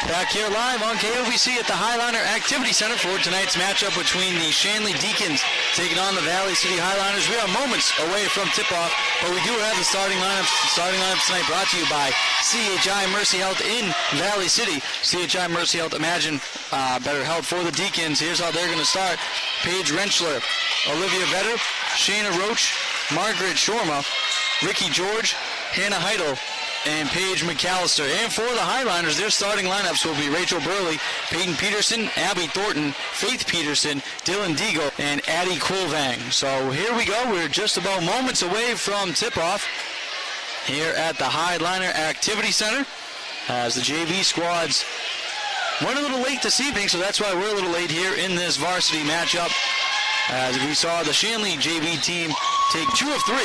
Back here live on KOVC at the Highliner Activity Center for tonight's matchup between the Shanley Deacons taking on the Valley City Highliners. We are moments away from tip-off, but we do have the starting lineups. The starting lineups tonight brought to you by CHI Mercy Health in Valley City. CHI Mercy Health, imagine better health for the Deacons. Here's how they're going to start. Paige Rentschler, Olivia Vetter, Shayna Roach, Margaret Shorma, Ricky George, Hannah Heidel, and Paige Mcallister. And for the Highliners, their starting lineups will be Rachel Burley, Peyton Peterson, Abby Thornton, Faith Peterson, Dylan Deagle, and Addie Quilvang. So here we go. We're just about moments away from tip-off here at the Highliner Activity Center as the JV squads went a little late this evening, so that's why we're a little late here in this varsity matchup. As we saw the Shanley JV team take 2 of 3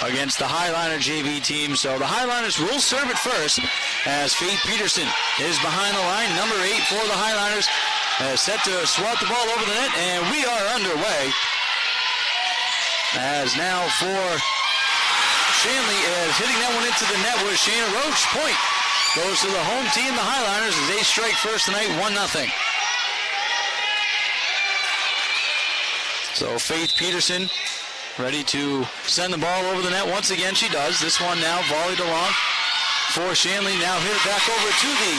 against the Highliner JV team. So the Highliners will serve it first as Faith Peterson is behind the line. Number 8 for the Highliners set to swat the ball over the net, and we are underway. As now for Shanley is hitting that one into the net with Shayna Roach. Point goes to the home team, the Highliners, as they strike first tonight, 1-0. So Faith Peterson ready to send the ball over the net. Once again, she does. This one now volleyed along for Shanley. Now hit it back over to the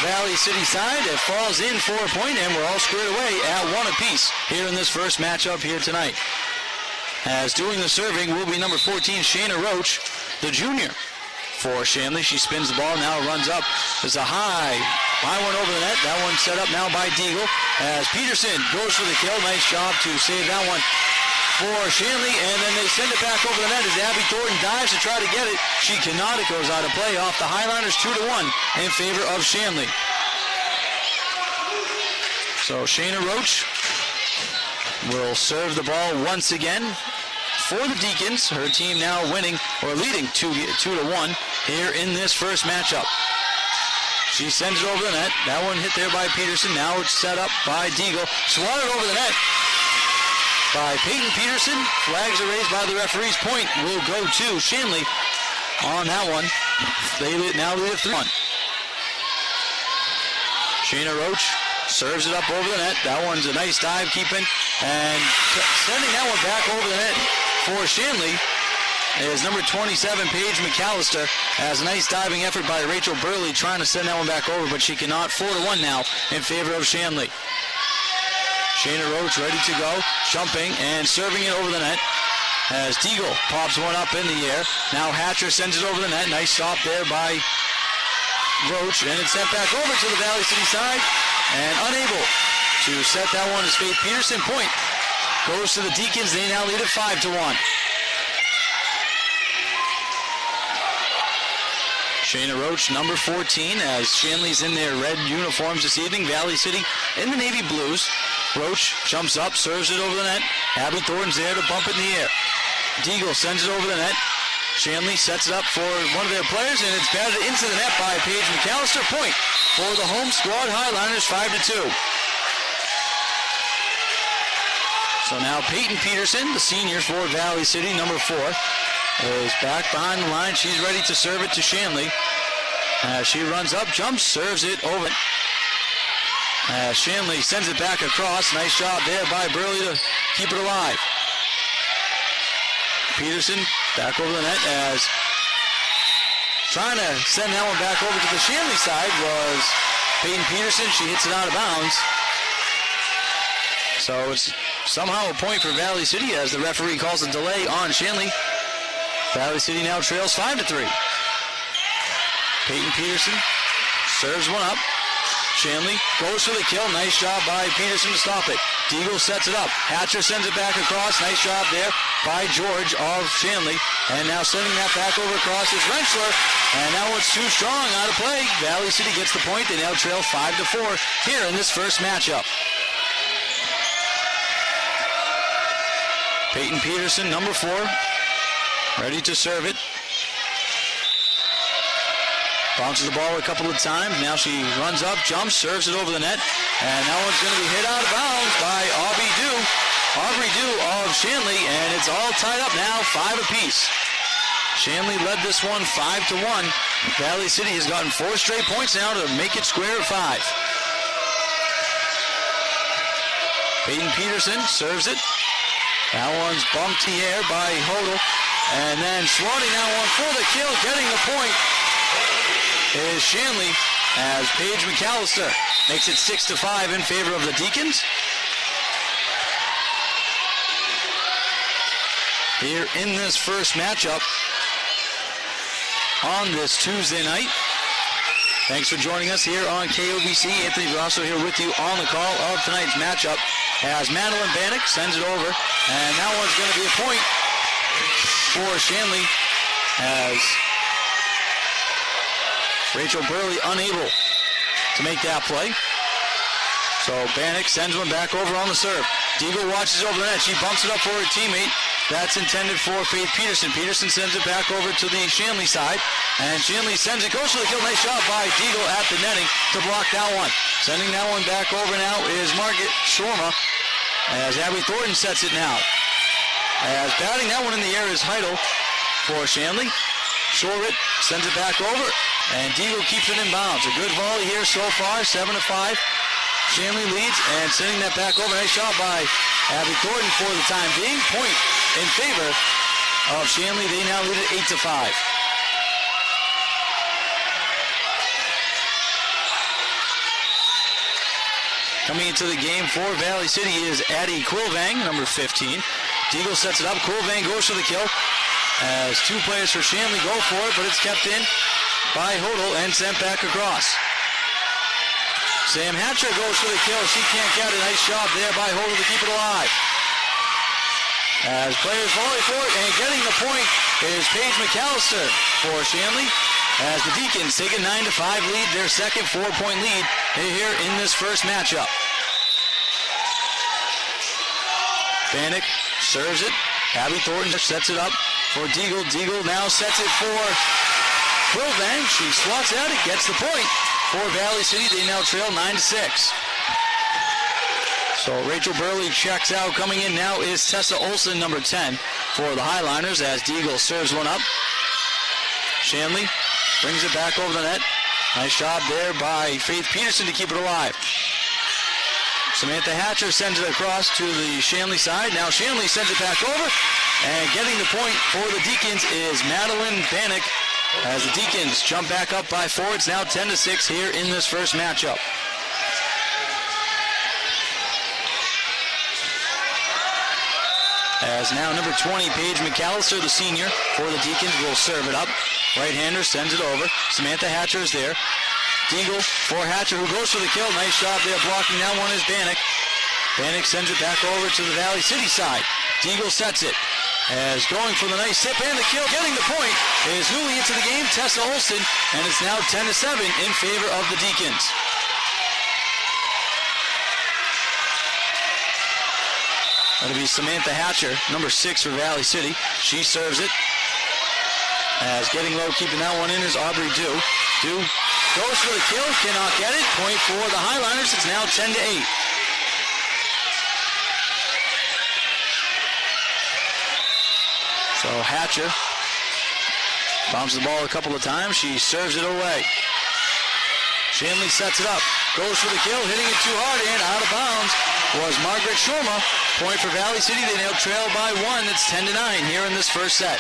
Valley City side. It falls in for a point, and we're all squared away at 1 apiece here in this first matchup here tonight. As doing the serving will be number 14, Shayna Roach, the junior for Shanley. She spins the ball, now runs up. There's a high one over the net. That one set up now by Deagle. As Peterson goes for the kill. Nice job to save that one for Shanley, and then they send it back over the net as Abby Thornton dives to try to get it. She cannot. It goes out of play off the Highliners 2-1 in favor of Shanley. So Shayna Roach will serve the ball once again for the Deacons. Her team now winning or leading 2-1 here in this first matchup. She sends it over the net. That one hit there by Peterson. Now it's set up by Deagle. Swatted over the net by Peyton Peterson. Flags are raised by the referees. Point will go to Shanley on that one. They now lead it 3-1. Shayna Roach serves it up over the net. That one's a nice dive keeping, and sending that one back over the net for Shanley is number 27, Paige Mcallister. Has a nice diving effort by Rachel Burley trying to send that one back over, but she cannot. 4-1 now in favor of Shanley. Shayna Roach ready to go, jumping and serving it over the net as Deagle pops one up in the air. Now Hatcher sends it over the net. Nice stop there by Roach, and it's sent back over to the Valley City side, and unable to set that one is Faith Peterson. Point goes to the Deacons. They now lead it 5-1. Shayna Roach, number 14, as Shanley's in their red uniforms this evening. Valley City in the navy blues. Roach jumps up, serves it over the net. Abby Thornton's there to bump it in the air. Deagle sends it over the net. Shanley sets it up for one of their players, and it's batted into the net by Paige Mcallister. Point for the home squad Highliners, 5-2. So now Peyton Peterson, the senior for Valley City, number 4, is back behind the line. She's ready to serve it to Shanley. She runs up, jumps, serves it over. Shanley sends it back across. Nice job there by Burley to keep it alive. Peterson back over the net as trying to send that one back over to the Shanley side was Peyton Peterson. She hits it out of bounds. So it's somehow a point for Valley City as the referee calls a delay on Shanley. Valley City now trails 5-3. Peyton Peterson serves one up. Shanley goes for the kill. Nice job by Peterson to stop it. Deagle sets it up. Hatcher sends it back across. Nice job there by George of Shanley. And now sending that back over across is Rentschler. And that one's too strong, out of play. Valley City gets the point. They now trail 5-4 here in this first matchup. Peyton Peterson, number 4, ready to serve it. Bounces the ball a couple of times. Now she runs up, jumps, serves it over the net. And that one's going to be hit out of bounds by Aubrey Dew of Shanley. And it's all tied up now, 5 apiece. Shanley led this one 5-1. Valley City has gotten 4 straight points now to make it square at 5. Peyton Peterson serves it. That one's bumped to the air by Hodel. And then swatting that one for the kill, getting the point is Shanley as Paige Mcallister makes it 6-5 in favor of the Deacons. Here in this first matchup on this Tuesday night. Thanks for joining us here on KOVC. Anthony Grosso here with you on the call of tonight's matchup as Madeline Bannock sends it over. And that one's going to be a point for Shanley as Rachel Burley unable to make that play. So Bannock sends one back over on the serve. Deagle watches over the net. She bumps it up for her teammate. That's intended for Faith Peterson. Peterson sends it back over to the Shanley side. And Shanley sends it, goes for the kill. Nice shot by Deagle at the netting to block that one. Sending that one back over now is Margaret Shorma as Abby Thornton sets it now. As batting that one in the air is Heidel for Shanley. Shorrit sends it back over. And Deagle keeps it in bounds. A good volley here so far, 7-5. Shanley leads and sending that back over. Nice shot by Abby Thornton for the time being. Point in favor of Shanley. They now lead it 8-5. Coming into the game for Valley City is Addie Quilvang, number 15. Deagle sets it up. Quilvang goes for the kill. As 2 players for Shanley go for it, but it's kept in by Hodel and sent back across. Sam Hatcher goes for the kill. She can't get a nice job there by Hodel to keep it alive. As players volley for it, and getting the point is Paige Mcallister for Shanley. As the Deacons take a 9-5 lead, their second 4-point lead here in this first matchup. Bannock serves it. Abby Thornton sets it up for Deagle. Deagle now sets it for Quilvang. She swats at it, gets the point for Valley City. They now trail 9-6. So Rachel Burley checks out. Coming in now is Tessa Olsen, number 10, for the Highliners as Deagle serves one up. Shanley brings it back over the net. Nice job there by Faith Peterson to keep it alive. Samantha Hatcher sends it across to the Shanley side. Now Shanley sends it back over. And getting the point for the Deacons is Madeline Bannock as the Deacons jump back up by 4. It's now 10-6 here in this first matchup. As now number 20, Paige Mcallister, the senior for the Deacons, will serve it up. Right-hander sends it over. Samantha Hatcher is there. Deagle for Hatcher, who goes for the kill. Nice job there blocking. That one is Bannock. Bannock sends it back over to the Valley City side. Deagle sets it. As going for the nice tip and the kill. Getting the point is newly into the game, Tessa Olsen. And it's now 10-7 in favor of the Deacons. That'll be Samantha Hatcher, number 6 for Valley City. She serves it. As getting low, keeping that one in is Aubrey Dew. Dew goes for the kill, cannot get it. Point for the Highliners. It's now 10-8. So Hatcher bounces the ball a couple of times. She serves it away. Shanley sets it up. Goes for the kill, hitting it too hard, and out of bounds was Margaret Shorma. Point for Valley City. They now trail by 1. It's 10-9 here in this first set.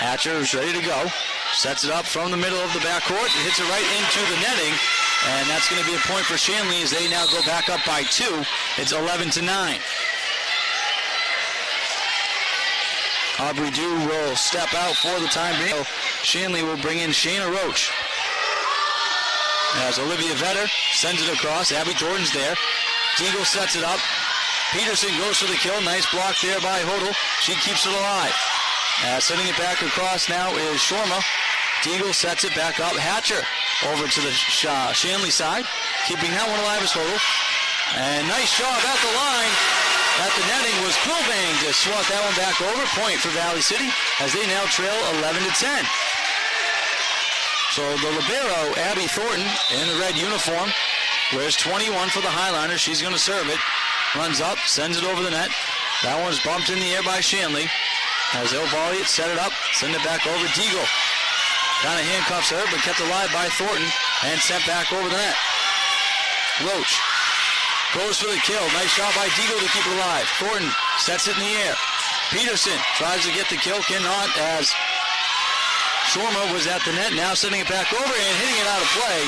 Hatcher is ready to go. Sets it up from the middle of the backcourt. Hits it right into the netting. And that's going to be a point for Shanley as they now go back up by 2. It's 11-9. Aubrey Dew will step out for the time being. Shanley will bring in Shayna Roach. As Olivia Vetter sends it across. Abby Jordan's there. Deagle sets it up. Peterson goes for the kill. Nice block there by Hodel. She keeps it alive. Sending it back across now is Shorma. Deagle sets it back up. Hatcher over to the Shanley side. Keeping that one alive is Hodel. And nice job at the line. At the netting was Quilvang to swat that one back over. Point for Valley City as they now trail 11-10. So the libero, Abby Thornton, in the red uniform, wears 21 for the Highliners. She's going to serve it. Runs up, sends it over the net. That one's bumped in the air by Shanley. As they'll volley it, set it up, send it back over. Deagle kind of handcuffs her, but kept alive by Thornton and sent back over the net. Roach goes for the kill. Nice shot by Deagle to keep it alive. Thornton sets it in the air. Peterson tries to get the kill, cannot, as Shorma was at the net, now sending it back over and hitting it out of play.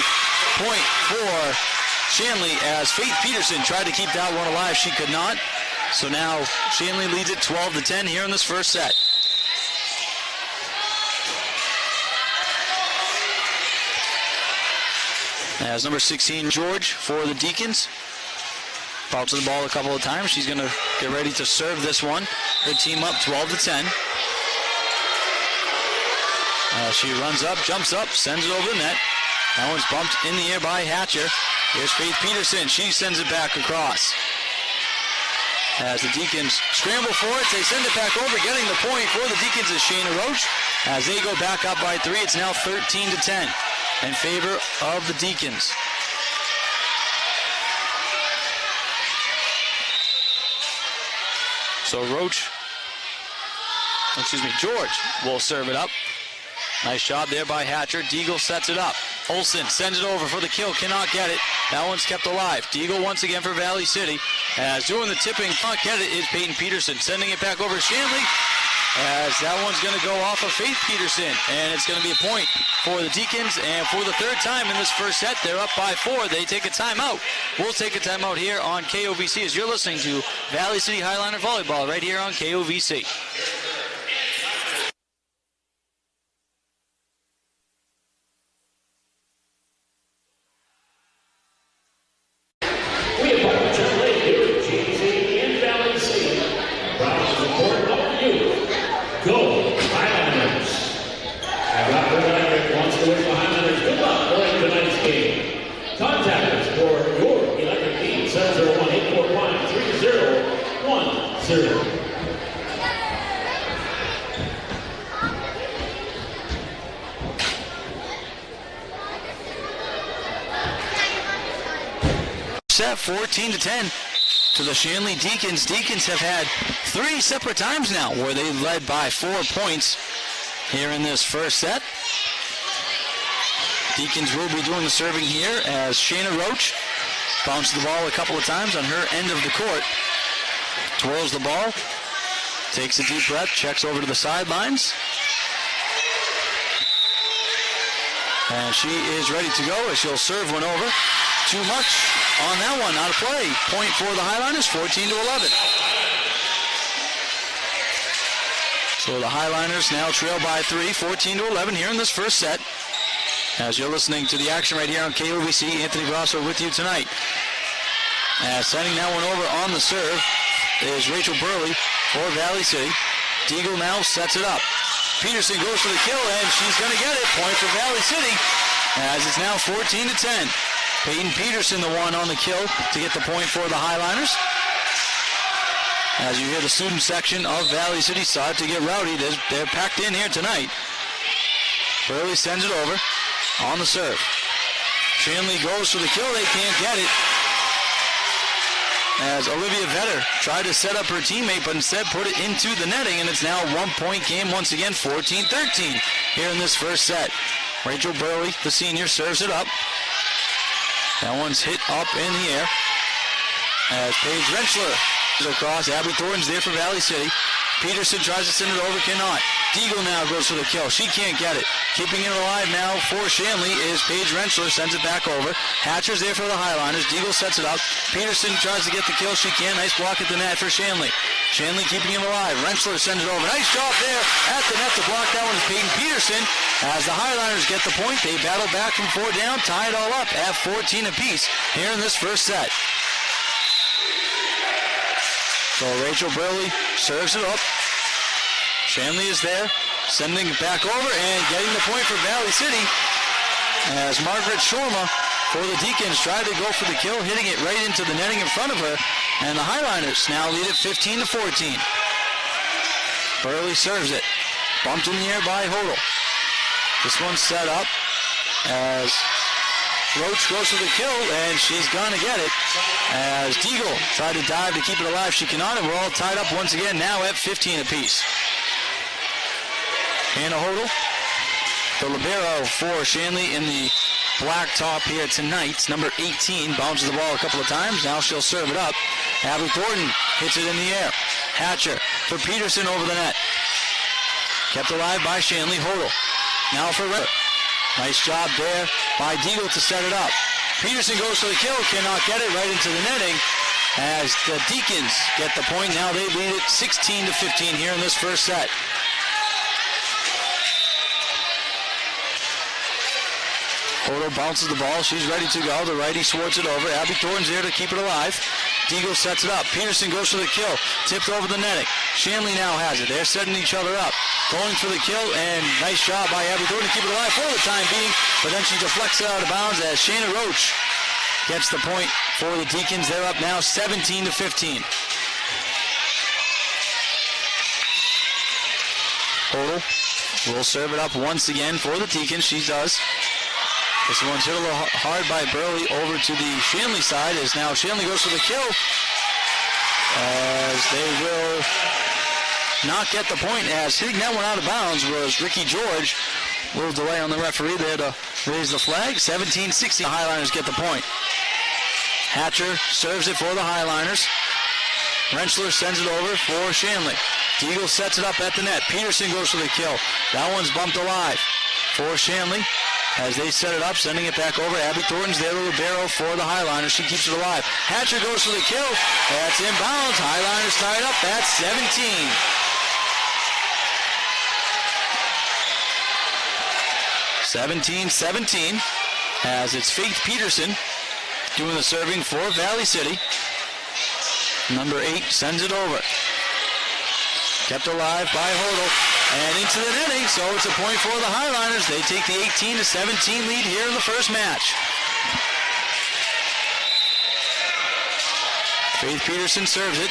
Point for Shanley as Faith Peterson tried to keep that one alive. She could not. So now Shanley leads it 12-10 here in this first set. As number 16, George, for the Deacons. Bounces the ball a couple of times. She's going to get ready to serve this one. Her team up 12-10. She runs up, jumps up, sends it over the net. That one's bumped in the air by Hatcher. Here's Faith Peterson. She sends it back across. As the Deacons scramble for it, they send it back over. Getting the point for the Deacons is Shayna Roach. As they go back up by 3, it's now 13-10 in favor of the Deacons. So George will serve it up. Nice job there by Hatcher. Deagle sets it up. Olsen sends it over for the kill. Cannot get it. That one's kept alive. Deagle once again for Valley City. As doing the tipping, can't get it, is Peyton Peterson. Sending it back over to Shanley. As that one's going to go off of Faith Peterson. And it's going to be a point for the Deacons. And for the third time in this first set, they're up by 4. They take a timeout. We'll take a timeout here on KOVC as you're listening to Valley City Highliner Volleyball right here on KOVC. Set 14-10 to the Shanley Deacons. Deacons have had 3 separate times now where they led by 4 points here in this first set. Deacons will be doing the serving here as Shayna Roach bounces the ball a couple of times on her end of the court. Twirls the ball, takes a deep breath, checks over to the sidelines. And she is ready to go as she'll serve one over. Too much on that one, out of play. Point for the Highliners, 14-11. So the Highliners now trail by 3, 14-11 here in this first set. As you're listening to the action right here on KOVC, Anthony Grosso with you tonight. Sending that one over on the serve is Rachel Burley for Valley City. Deagle now sets it up. Peterson goes for the kill, and she's going to get it. Point for Valley City, as it's now 14-10. Peyton Peterson, the one on the kill to get the point for the Highliners. As you hear the student section of Valley City start to get rowdy, they're packed in here tonight. Burley sends it over on the serve. Shanley goes for the kill, they can't get it. As Olivia Vetter tried to set up her teammate, but instead put it into the netting, and it's now a 1-point game once again, 14-13 here in this first set. Rachel Burley, the senior, serves it up. That one's hit up in the air. As Paige Rentschler is across, Abby Thornton's there for Valley City. Peterson tries to send it over, cannot. Deagle now goes for the kill. She can't get it. Keeping it alive now for Shanley is Paige Rentschler, sends it back over. Hatcher's there for the Highliners. Deagle sets it up. Peterson tries to get the kill. She can. Nice block at the net for Shanley. Shanley keeping him alive. Rentschler sends it over. Nice job there at the net to block that one is Peyton Peterson. As the Highliners get the point, they battle back from 4 down, tie it all up at 14 apiece here in this first set. So Rachel Burley serves it up. Shanley is there, sending it back over and getting the point for Valley City. As Margaret Shorma for the Deacons tried to go for the kill, hitting it right into the netting in front of her. And the Highliners now lead it 15-14. Burley serves it. Bumped in the air by Hodel. This one's set up as Roach goes for the kill, and she's going to get it. As Deagle tried to dive to keep it alive, she cannot, and we're all tied up once again, now at 15 apiece. Hannah Hodel, the libero for Shanley in the black top here tonight. Number 18 bounces the ball a couple of times. Now she'll serve it up. Abby Thornton hits it in the air. Hatcher for Peterson over the net. Kept alive by Shanley. Hodel. Now for Ritter. Nice job there by Deagle to set it up. Peterson goes for the kill. Cannot get it right into the netting. As the Deacons get the point. Now they lead it 16-15 here in this first set. Hodel bounces the ball. She's ready to go. The righty swarts it over. Abby Thornton's there to keep it alive. Deagle sets it up. Peterson goes for the kill. Tipped over the netting. Shanley now has it. They're setting each other up. Going for the kill, and nice job by Abby Thornton to keep it alive for the time being. But then she deflects it out of bounds as Shayna Roach gets the point for the Deacons. They're up now 17-15. Hodel will serve it up once again for the Deacons. She does. This one's hit a little hard by Burley over to the Shanley side, as now Shanley goes for the kill. As they will not get the point, as hitting that one out of bounds was Ricky George. A little delay on the referee there to raise the flag. 17-16, the Highliners get the point. Hatcher serves it for the Highliners. Rentschler sends it over for Shanley. Deagle sets it up at the net. Peterson goes for the kill. That one's bumped alive for Shanley. As they set it up, sending it back over. Abby Thornton's there, the libero for the Highliners. She keeps it alive. Hatcher goes for the kill. That's inbounds. Highliners tied up. That's 17. As it's Faith Peterson doing the serving for Valley City. Number 8 sends it over. Kept alive by Hodel. And into the netting, so it's a point for the Highliners. They take the 18-17 lead here in the first match. Faith Peterson serves it.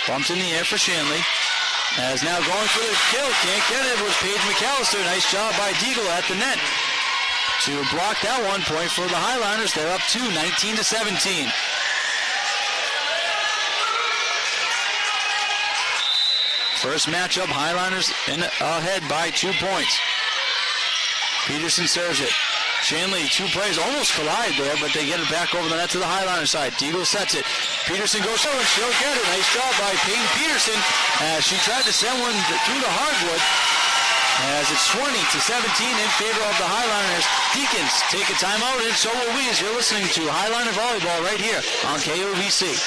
Bumped in the air for Shanley. As now going for the kill. Can't get it. It was Paige Mcallister. Nice job by Deagle at the net to block that one. Point for the Highliners. They're up to 19-17. First matchup, Highliners ahead by 2 points. Peterson serves it. Shanley, 2 players almost collide there, but they get it back over the net to the Highliner side. Deagle sets it. Peterson goes through, and she'll get it. Nice job by Peyton Peterson as she tried to send one through the hardwood. As it's 20-17 in favor of the Highliners. Deacons take a timeout, and so will we, as you're listening to Highliner Volleyball right here on KOVC.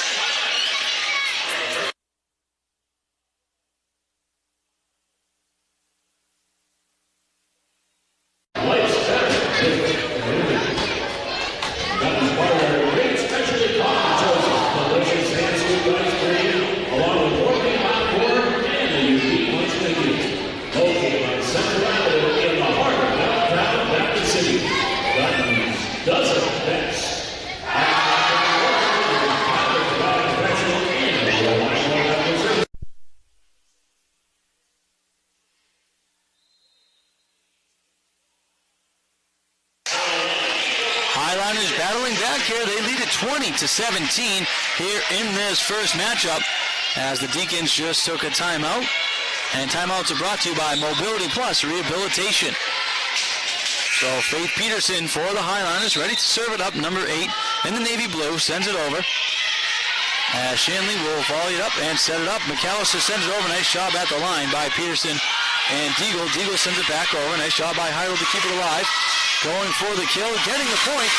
Highliners battling back here. They lead at 20-17 here in this first matchup as the Deacons just took a timeout. And timeouts are brought to you by Mobility Plus Rehabilitation. So Faith Peterson for the Highliners, ready to serve it up. Number 8 in the navy blue sends it over. As Shanley will volley it up and set it up. Mcallister sends it over. Nice job at the line by Peterson and Deagle. Deagle sends it back over. Nice job by Heidel to keep it alive. Going for the kill. Getting the point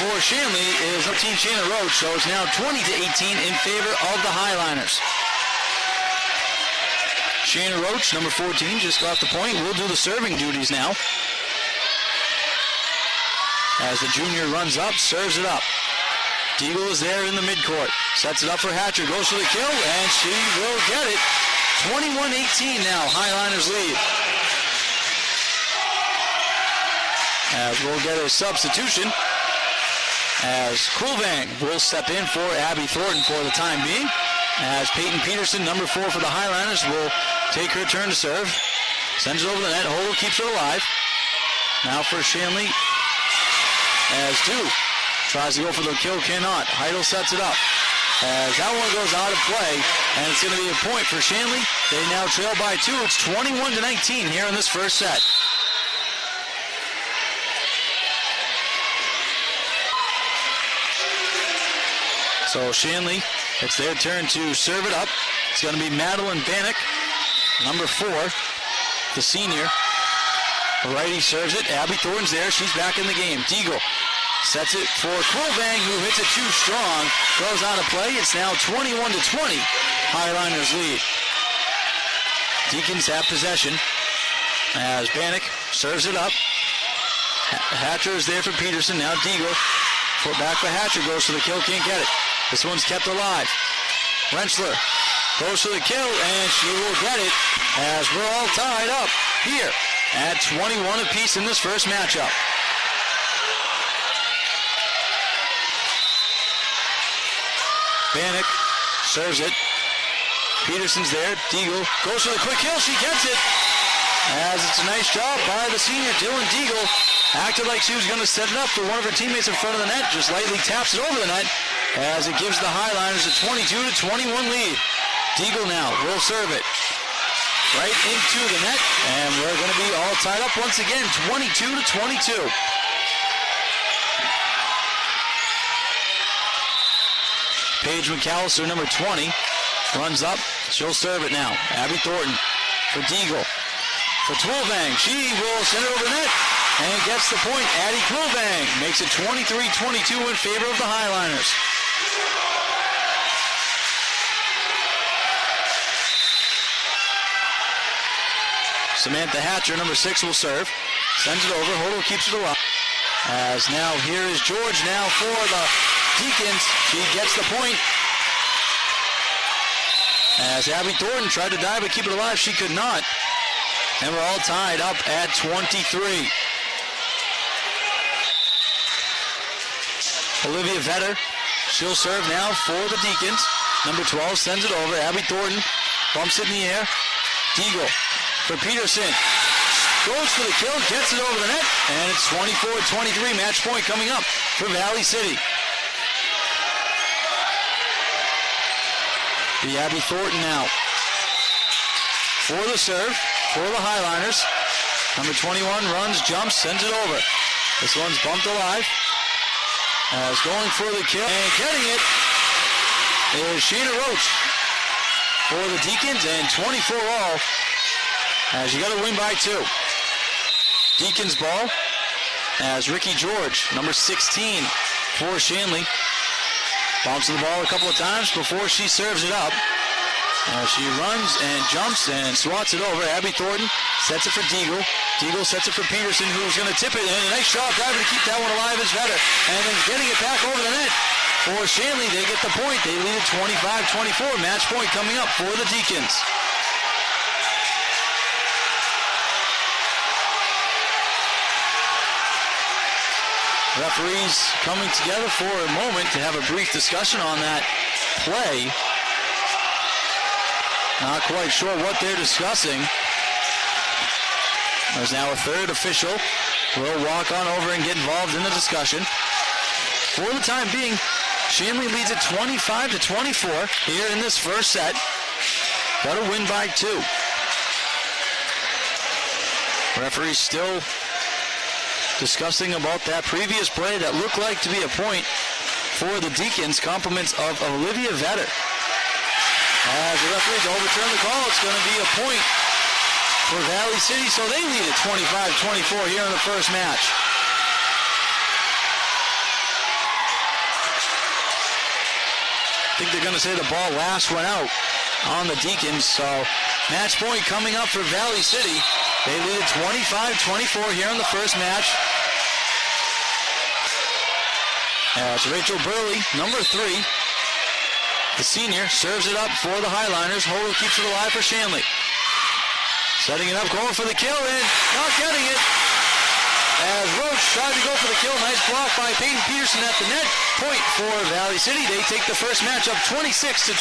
for Shanley is Team Shayna Roach. So it's now 20-18 in favor of the Highliners. Shayna Roach, number 14, just got the point. Will do the serving duties now. As the junior runs up, serves it up. Deagle is there in the midcourt. Sets it up for Hatcher. Goes for the kill, and she will get it. 21-18 now. Highliners lead. As we'll get a substitution. As Kulvang will step in for Abby Thornton for the time being. As Peyton Peterson, number 4 for the Highliners, will take her turn to serve. Sends it over the net. Hodel keeps it alive. Now for Shanley. as Dew tries to go for the kill, cannot. Heidel sets it up. As that one goes out of play, and it's going to be a point for Shanley. They now trail by 2. It's 21-19 here in this first set. So Shanley, it's their turn to serve it up. It's going to be Madeline Bannock, number 4, the senior. Righty serves it. Abby Thornton's there. She's back in the game. Deagle sets it for Quillbang, who hits it too strong. Goes out of play. It's now 21-20. Highliners lead. Deacons have possession as Bannock serves it up. Hatcher is there for Peterson. Now Deagle. Foot back for Hatcher. Goes for the kill. Can't get it. This one's kept alive. Rentschler goes for the kill, and she will get it as we're all tied up here at 21 apiece in this first matchup. Bannock serves it. Peterson's there. Deagle goes for the quick kill. She gets it. As it's a nice job by the senior, Dylan Deagle. Acted like she was going to set it up for one of her teammates in front of the net. Just lightly taps it over the net as it gives the Highliners a 22-21 lead. Deagle now will serve it right into the net. And we're going to be all tied up once again, 22-22. Paige Mcallister, number 20, runs up. She'll serve it now. Abby Thornton for Deagle. For Quillbang, she will send it over the net and gets the point. Addie Quillbang makes it 23-22 in favor of the Highliners. Samantha Hatcher, number 6, will serve. Sends it over. Hodel keeps it alive. As now here is George now for the Deacons. She gets the point. As Abby Thornton tried to dive but keep it alive, she could not. And we're all tied up at 23. Olivia Vetter, she'll serve now for the Deacons. Number 12 sends it over. Abby Thornton bumps it in the air. Deagle for Peterson. Goes for the kill, gets it over the net, and it's 24-23. Match point coming up for Valley City. The Abby Thornton now for the serve for the Highliners. Number 21 runs, jumps, sends it over. This one's bumped alive. As going for the kill and getting it is Sheena Roach for the Deacons, and 24 all. As you got to win by 2. Deacons ball as Ricky George, number 16 for Shanley. Bounces the ball a couple of times before she serves it up. She runs and jumps and swats it over. Abby Thornton sets it for Deagle. Deagle sets it for Peterson, who's going to tip it. And a nice shot driving to keep that one alive is Vetter. And then getting it back over the net for Shanley. They get the point. They lead it 25-24. Match point coming up for the Deacons. Referees coming together for a moment to have a brief discussion on that play. Not quite sure what they're discussing. There's now a third official. We'll walk on over and get involved in the discussion. For the time being, Shanley leads it 25-24 here in this first set. Got to win by 2. Referees still discussing about that previous play that looked like to be a point for the Deacons. Compliments of Olivia Vetter. As the referees overturn the call, it's going to be a point for Valley City, so they lead it 25-24 here in the first match. I think they're going to say the ball last went out on the Deacons, so match point coming up for Valley City. They lead it 25-24 here in the first match. As Rachel Burley, number 3, the senior, serves it up for the Highliners. Hodel keeps it alive for Shanley. Setting it up, going for the kill, and not getting it. As Roach tried to go for the kill. Nice block by Peyton Peterson at the net. Point for Valley City. They take the first match up 26-24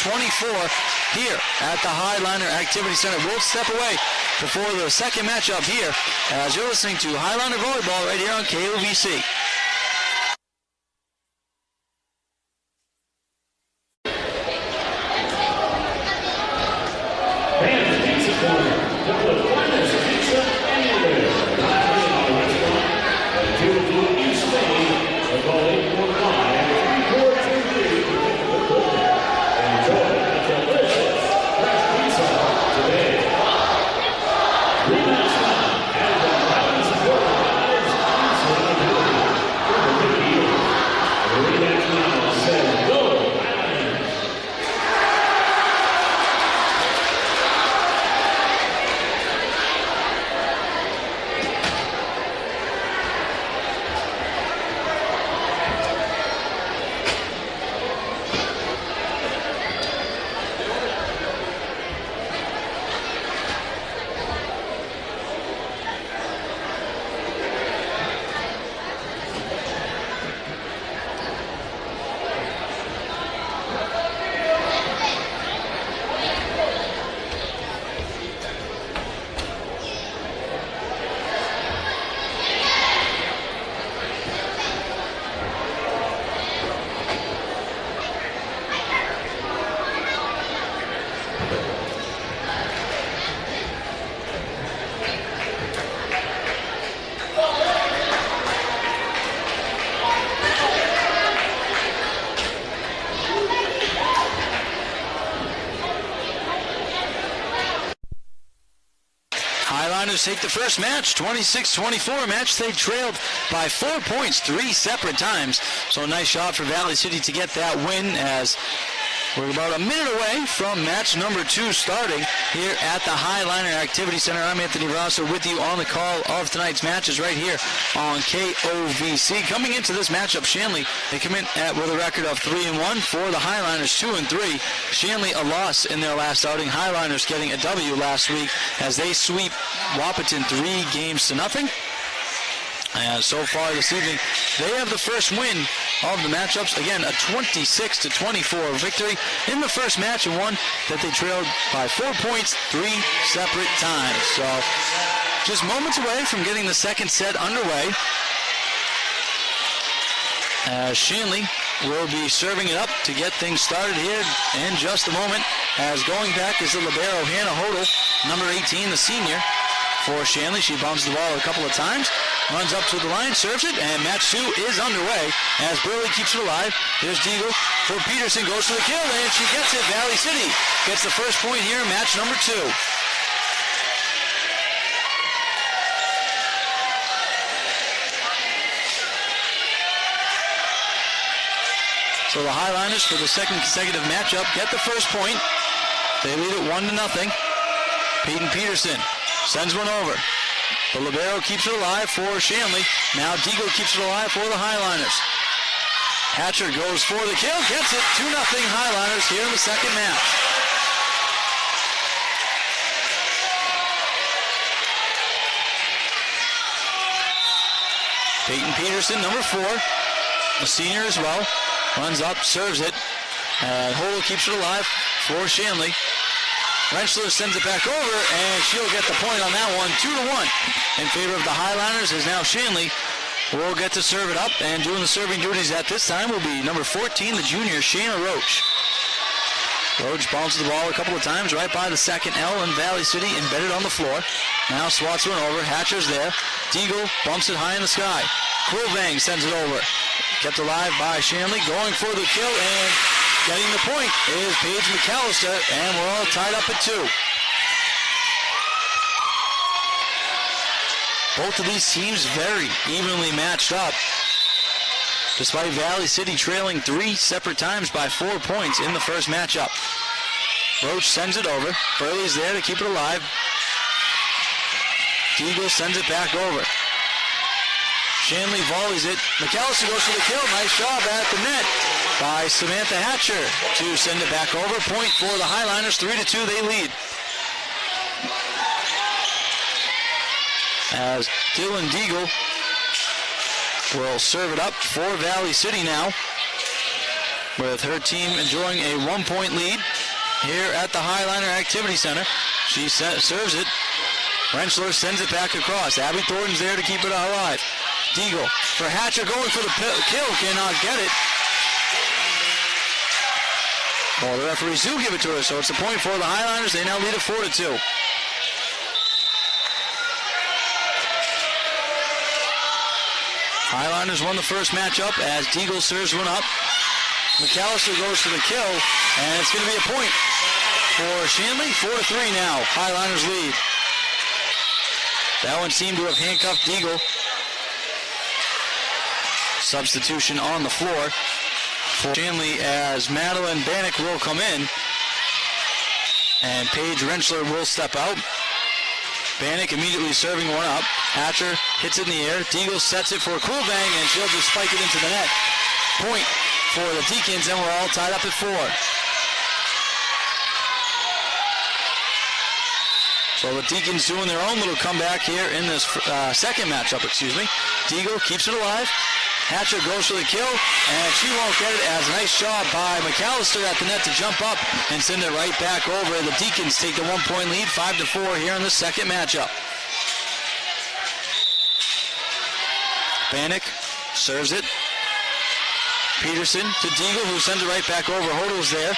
here at the Highliner Activity Center. We'll step away before the second matchup here as you're listening to Highliner Volleyball right here on KOVC. Highliners take the first match, 26-24 match. They trailed by 4 points 3 separate times. So a nice shot for Valley City to get that win, as we're about a minute away from match number 2 starting here at the Highliner Activity Center. I'm Anthony Rosso with you on the call of tonight's matches right here on KOVC. Coming into this matchup, Shanley, they come in with a record of 3-1 for the Highliners, 2-3. Shanley a loss in their last outing. Highliners getting a W last week as they sweep Wahpeton 3-0. And so far this evening, they have the first win of the matchups. Again, a 26-24 victory in the first match, and one that they trailed by 4 points 3 separate times. So just moments away from getting the second set underway. Shanley will be serving it up to get things started here in just a moment. As going back is the libero, Hannah Hodel, number 18, the senior for Shanley. She bounces the ball a couple of times, runs up to the line, serves it, and match 2 is underway as Burley keeps it alive. Here's Deagle for Peterson, goes for the kill, and she gets it. Valley City gets the first point here in match number 2. So the Highliners, for the second consecutive matchup, get the first point. They lead it 1-0. Peyton Peterson sends one over. The libero keeps it alive for Shanley. Now Deagle keeps it alive for the Highliners. Hatcher goes for the kill, gets it. 2-0 Highliners here in the second match. Peyton Peterson, number 4, a senior as well, runs up, serves it. Hodel keeps it alive for Shanley. Rentschler sends it back over, and she'll get the point on that one. 2-1 in favor of the Highliners, as now Shanley will get to serve it up. And doing the serving duties at this time will be number 14, the junior, Shayna Roach. Roach bounces the ball a couple of times right by the second L, and Valley City embedded on the floor. Now swats one over. Hatcher's there. Deagle bumps it high in the sky. Quilvang sends it over. Kept alive by Shanley, going for the kill, and getting the point is Paige Mcallister, and we're all tied up at 2. Both of these teams very evenly matched up, despite Valley City trailing 3 separate times by 4 points in the first matchup. Roach sends it over. Burley's there to keep it alive. Deagle sends it back over. Shanley volleys it. Mcallister goes for the kill. Nice job at the net by Samantha Hatcher to send it back over. Point for the Highliners. 3-2 they lead. As Dylan Deagle will serve it up for Valley City now, with her team enjoying a 1-point lead here at the Highliner Activity Center. She serves it. Rentschler sends it back across. Abby Thornton's there to keep it alive. Deagle for Hatcher, going for the kill, cannot get it. Well, the referees do give it to her, so it's a point for the Highliners. They now lead it 4-2. Highliners won the first matchup as Deagle serves one up. Mcallister goes for the kill, and it's going to be a point for Shanley. 4-3 now. Highliners lead. That one seemed to have handcuffed Deagle. Substitution on the floor for Shanley as Madeline Bannock will come in, and Paige Rentschler will step out. Bannock immediately serving one up. Hatcher hits it in the air. Deagle sets it for Quilvang, and she'll just spike it into the net. Point for the Deacons, and we're all tied up at 4. So the Deacons doing their own little comeback here in this second matchup, Deagle keeps it alive. Hatcher goes for the kill, and she won't get it, as a nice job by Mcallister at the net to jump up and send it right back over. The Deacons take the 1-point lead, 5-4 here in the second matchup. Bannock serves it. Peterson to Deagle, who sends it right back over. Hodel's there,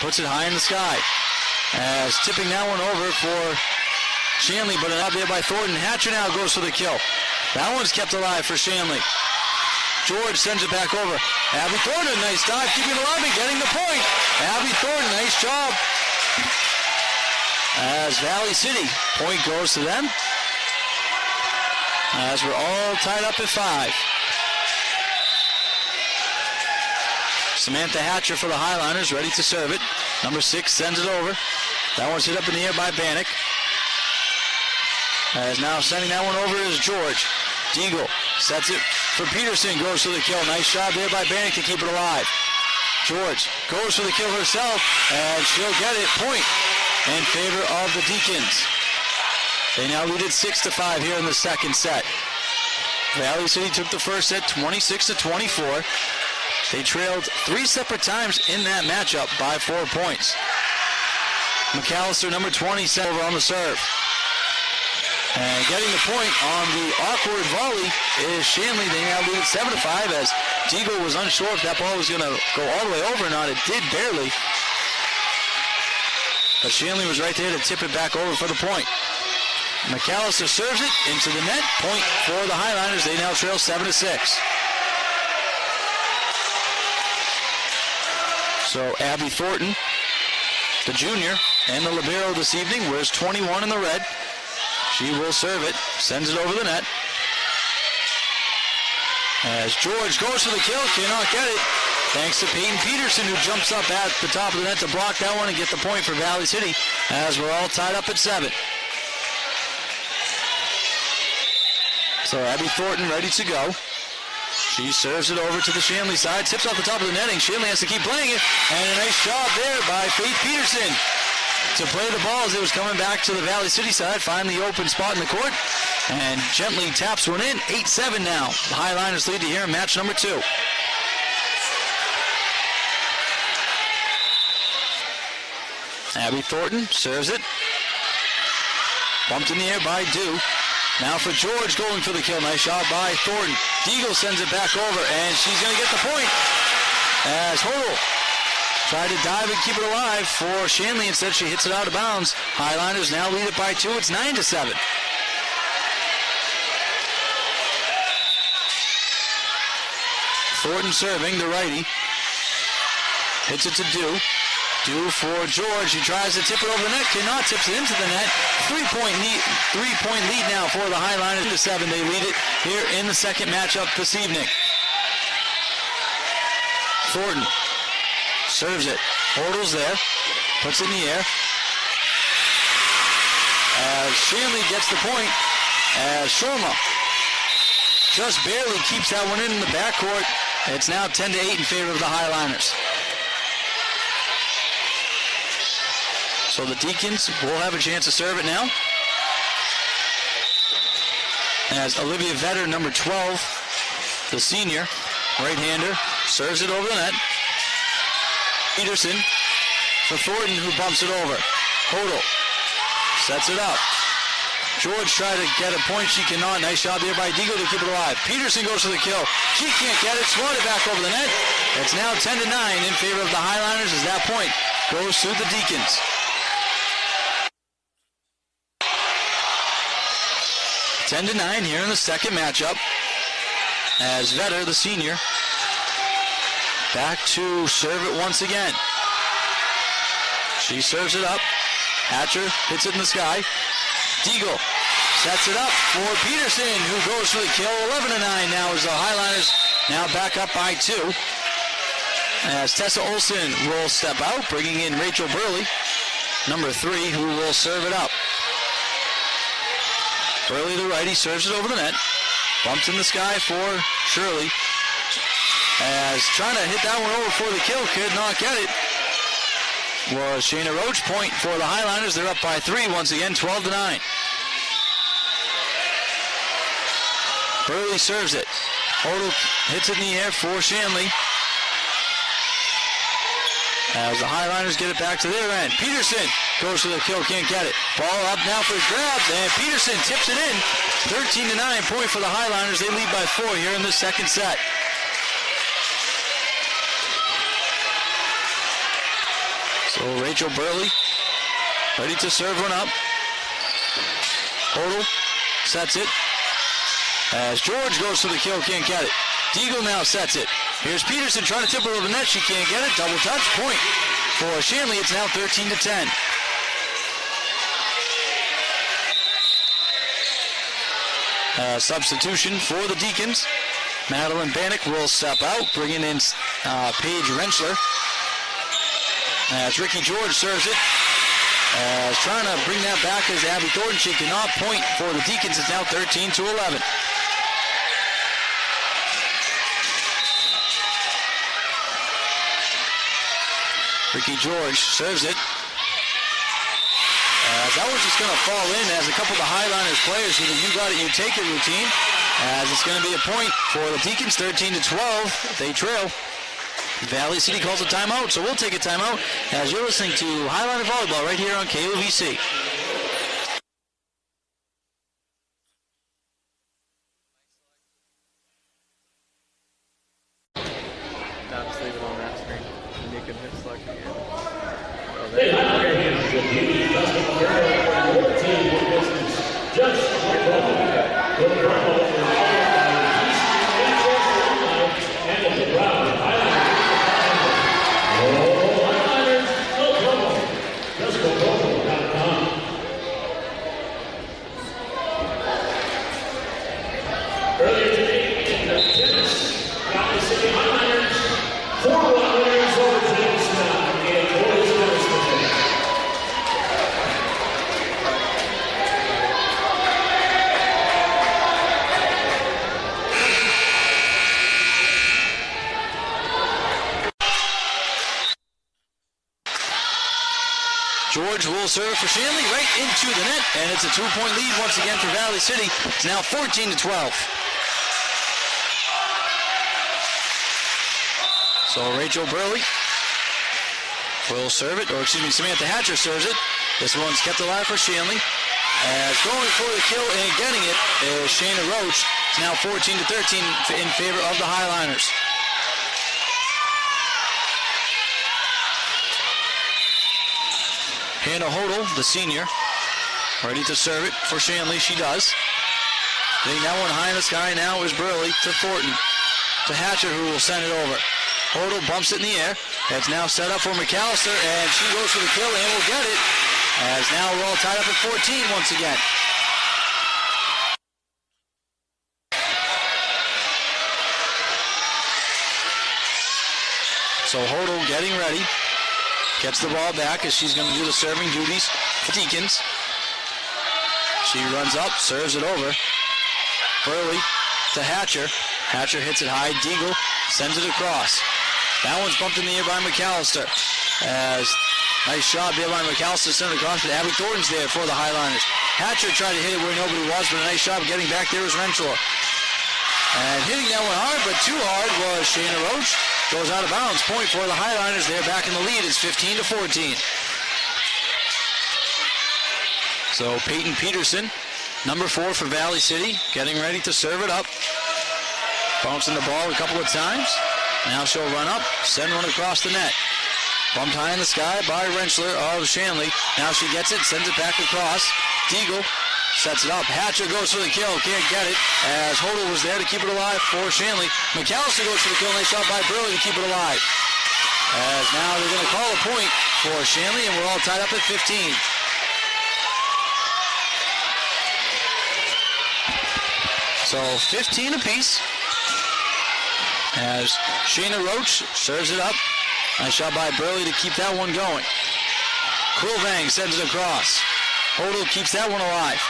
puts it high in the sky. As tipping that one over for Shanley, but out there by Thornton. Hatcher now goes for the kill. That one's kept alive for Shanley. George sends it back over. Abby Thornton, nice dive, keeping it alive and getting the point. Abby Thornton, nice job. as Valley City. Point goes to them as we're all tied up at 5. Samantha Hatcher for the Highliners, ready to serve it. Number 6 sends it over. That one's hit up in the air by Bannock. As now sending that one over is George. Deagle sets it for Peterson, goes for the kill. Nice job there by Bannock to keep it alive. George goes for the kill herself, and she'll get it. Point in favor of the Deacons. They now lead it 6-5 here in the second set. Valley City took the first set 26-24. They trailed 3 separate times in that matchup by 4 points. Mcallister, number 20, set over on the serve. And getting the point on the awkward volley is Shanley. They now lead it 7-5 as Deagle was unsure if that ball was going to go all the way over or not. It did barely. But Shanley was right there to tip it back over for the point. Mcallister serves it into the net. Point for the Highliners. They now trail 7-6. So Abby Thornton, the junior, and the libero this evening, wears 21 in the red. She will serve it, sends it over the net. As George goes for the kill, cannot get it. Thanks to Peyton Peterson, who jumps up at the top of the net to block that one and get the point for Valley City, as we're all tied up at 7. So Abby Thornton ready to go. She serves it over to the Shanley side, tips off the top of the netting. Shanley has to keep playing it, and a nice job there by Faith Peterson to play the ball as it was coming back to the Valley City side. Find the open spot in the court and gently taps one in. 8-7 now. The Highliners lead to here in match number 2. Abby Thornton serves it. Bumped in the air by Dew. Now for George going for the kill. Nice shot by Thornton. Deagle sends it back over, and she's going to get the point as Hodel tried to dive and keep it alive for Shanley. Instead, she hits it out of bounds. Highliners now lead it by 2. It's 9-7. Thornton serving, the righty. Hits it to Dew. Dew for George. He tries to tip it over the net. Cannot. Tips it into the net. 3-point lead now for the Highliners. 7. They lead it here in the second matchup this evening. Thornton serves it. Hodel's there. Puts it in the air. As Shanley gets the point. As Shorma just barely keeps that one in the backcourt. It's now 10-8 in favor of the Highliners. So the Deacons will have a chance to serve it now. As Olivia Vetter, number 12, the senior, right-hander, serves it over the net. Peterson for Thornton, who bumps it over. Hodel sets it up. George tried to get a point. She cannot. Nice job there by Deagle to keep it alive. Peterson goes for the kill. She can't get it. Swatted back over the net. It's now 10-9 in favor of the Highliners as that point goes to the Deacons. Ten to 9 here in the second matchup as Vetter, the senior, back to serve it once again. She serves it up. Hatcher hits it in the sky. Deagle sets it up for Peterson, who goes for the kill. 11-9 now as the Highliners now back up by 2. As Tessa Olsen will step out, bringing in Rachel Burley, number 3, who will serve it up. Burley, the righty, serves it over the net. Bumps in the sky for Shirley. As trying to hit that one over for the kill, could not get it. Was Shayna Roach. Point for the Highliners. They're up by 3 once again, 12-9. Burley serves it. Hodel hits it in the air for Shanley. As the Highliners get it back to their end. Peterson goes for the kill, can't get it. Ball up now for grabs, and Peterson tips it in. 13-9, point for the Highliners. They lead by 4 here in the second set. So Rachel Burley ready to serve one up. Hodel sets it. As George goes for the kill, can't get it. Deagle now sets it. Here's Peterson trying to tip it over the net. She can't get it. Double touch. Point for Shanley. It's now 13-10. Substitution for the Deacons. Madeline Bannock will step out, bringing in Paige Rentschler. As Ricky George serves it. Trying to bring that back is Abby Thornton. She cannot point for the Deacons. It's now 13-11. Ricky George serves it. That was just going to fall in as a couple of the Highliners players with a you got it, you take it routine. As it's going to be a point for the Deacons, 13-12. They trail. Valley City calls a timeout, so we'll take a timeout as you're listening to Highliner Volleyball right here on KOVC. Just leave it on that screen, and you can hit select again. Earlier today in the tennis, Valley City Highliners 4-1 winners over Jamestown in boys tennis today. George will serve for Shanley right into the net, and it's a 2-point lead once again for Valley City. It's now 14-12. So Rachel Burley will serve it, or excuse me, Samantha Hatcher serves it. This one's kept alive for Shanley. As going for the kill and getting it is Shayna Roach. It's now 14-13 in favor of the Highliners. Hannah Hodel, the senior, ready to serve it for Shanley. She does. Getting that one high in the sky now is Burley to Thornton. To Hatcher, who will send it over. Hodel bumps it in the air. It's now set up for Mcallister, and she goes for the kill and will get it. As now we're all tied up at 14 once again. So Hodel getting ready. Gets the ball back as she's going to do the serving duties for Deacons. She runs up, serves it over. Burley to Hatcher. Hatcher hits it high. Deagle sends it across. That one's bumped in the air by Mcallister. As nice shot there by Mcallister, sent it across, but Abby Thornton's there for the Highliners. Hatcher tried to hit it where nobody was, but a nice shot getting back there was Renshaw. And hitting that one hard, but too hard was Shayna Roach. Goes out of bounds. Point for the Highliners. They're back in the lead. It's 15-14. So Peyton Peterson, number 4 for Valley City, getting ready to serve it up. Bouncing the ball a couple of times. Now she'll run up, send one across the net. Bumped high in the sky by Rentschler of Shanley. Now she gets it, sends it back across. Deagle sets it up. Hatcher goes for the kill, can't get it, as Hodel was there to keep it alive for Shanley. Mcallister goes for the kill, nice shot by Burley to keep it alive. As now they're going to call a point for Shanley, and we're all tied up at 15. So 15 apiece. As Shayna Roach serves it up. Nice shot by Burley to keep that one going. Quilvang sends it across. Hodel keeps that one alive.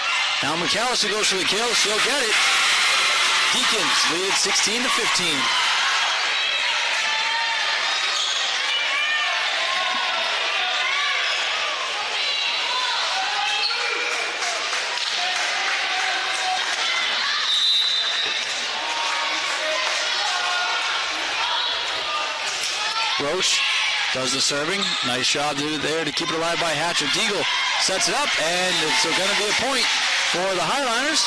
Now Mcallister goes for the kill. She'll get it. Deacons lead it 16-15. Roach does the serving. Nice shot there to keep it alive by Hatcher. Deagle sets it up, and it's going to be a point for the Highliners.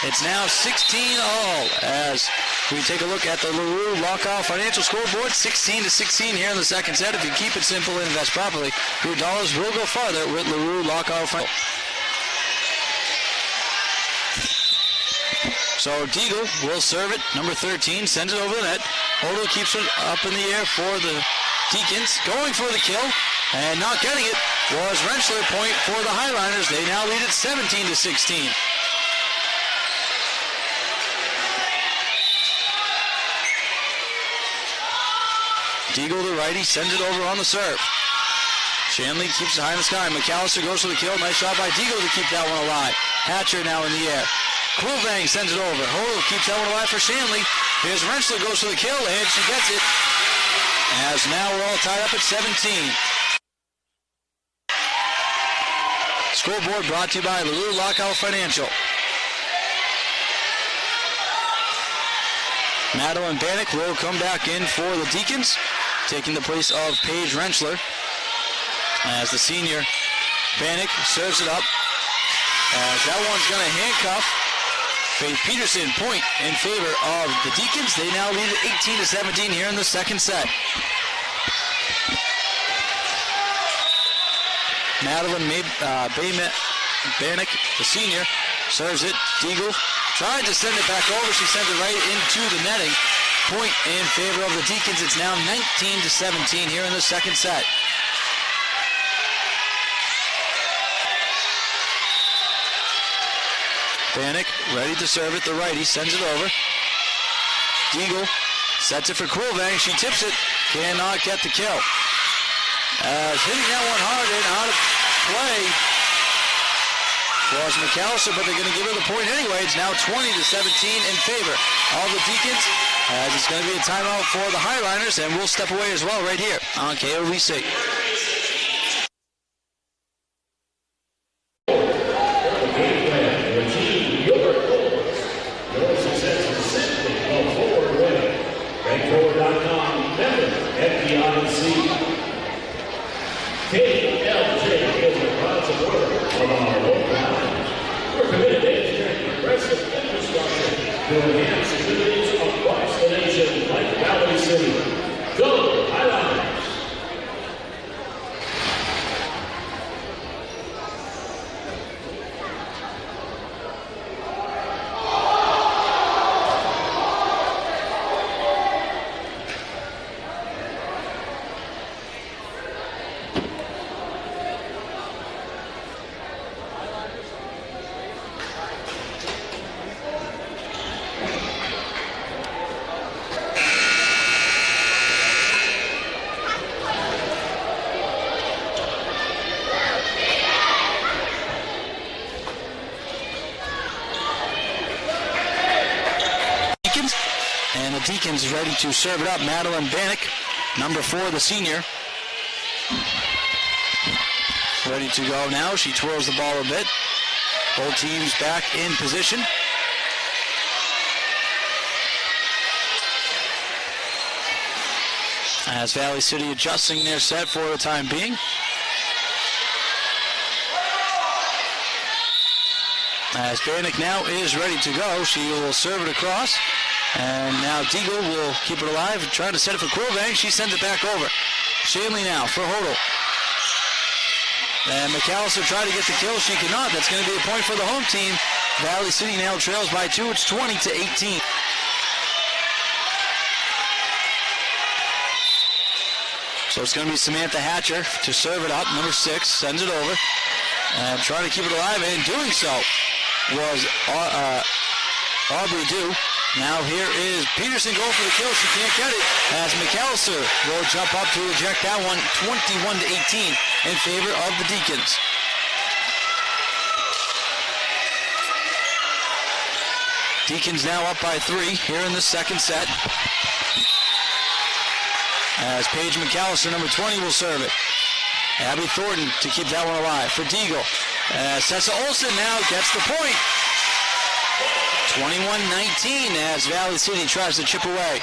It's now 16-all as we take a look at the LaRue Lockout Financial Scoreboard. 16-16 here in the second set. If you keep it simple and invest properly, your dollars will go farther with LaRue Lockout Financial. So Deagle will serve it. Number 13 sends it over the net. Hodel keeps it up in the air for the Deacons. Going for the kill and not getting it was Rentschler. Point for the Highliners. They now lead at 17-16. Deagle, the righty, sends it over on the serve. Shanley keeps it high in the sky. Mcallister goes for the kill. Nice shot by Deagle to keep that one alive. Hatcher now in the air. Quilvang sends it over. Hodel keeps that one alive for Shanley. Here's Rentschler, goes for the kill, and she gets it. As now we're all tied up at 17. Scoreboard brought to you by LaRue Lockout Financial. Madeline Bannock will come back in for the Deacons, taking the place of Paige Rentschler. As the senior Bannock serves it up. As that one's going to handcuff Faith Peterson. Point in favor of the Deacons. They now lead at 18-17 here in the second set. Madeline Bannock, the senior, serves it. Deagle tried to send it back over. She sent it right into the netting. Point in favor of the Deacons. It's now 19-17 here in the second set. Bannock ready to serve it. The righty sends it over. Deagle sets it for Quilvang. She tips it. Cannot get the kill. Hitting that one hard and out of play was Mcallister, but they're going to give her the point anyway. It's now 20-17 in favor of the Deacons, as it's going to be a timeout for the Highliners, and we'll step away as well right here on KOVC. To enhance communities across the nation like Valley City. Go Highlanders! Deacons is ready to serve it up. Madeline Bannock, number 4, the senior. Ready to go now. She twirls the ball a bit. Both teams back in position. As Valley City adjusting their set for the time being. As Bannock now is ready to go, she will serve it across. And now Deagle will keep it alive, trying to set it for Quilvang. She sends it back over. Shanley now for Hodel. And Mcallister tried to get the kill. She cannot. That's going to be a point for the home team. Valley City now trails by 2. It's 20-18. So it's going to be Samantha Hatcher to serve it up. Number 6 sends it over. And trying to keep it alive. And doing so was Aubrey Dew. Now here is Peterson going for the kill. She can't get it as Mcallister will jump up to eject that one. 21-18 in favor of the Deacons. Deacons now up by 3 here in the second set. As Paige Mcallister, number 20, will serve it. Abby Thornton to keep that one alive for Deagle. Tessa Olsen now gets the point. 21-19 as Valley City tries to chip away.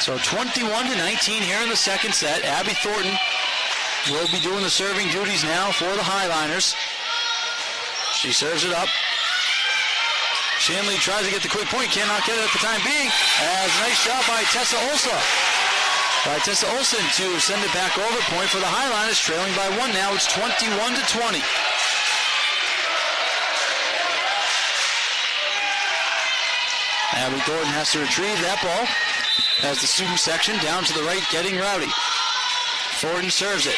So 21-19 here in the second set. Abby Thornton will be doing the serving duties now for the Highliners. She serves it up. Shanley tries to get the quick point, cannot get it at the time being. As a nice shot by Tessa Olsen to send it back over. Point for the Highliners, trailing by 1 now. It's 21-20. Abby Thornton has to retrieve that ball as the student section down to the right getting rowdy. Thornton serves it.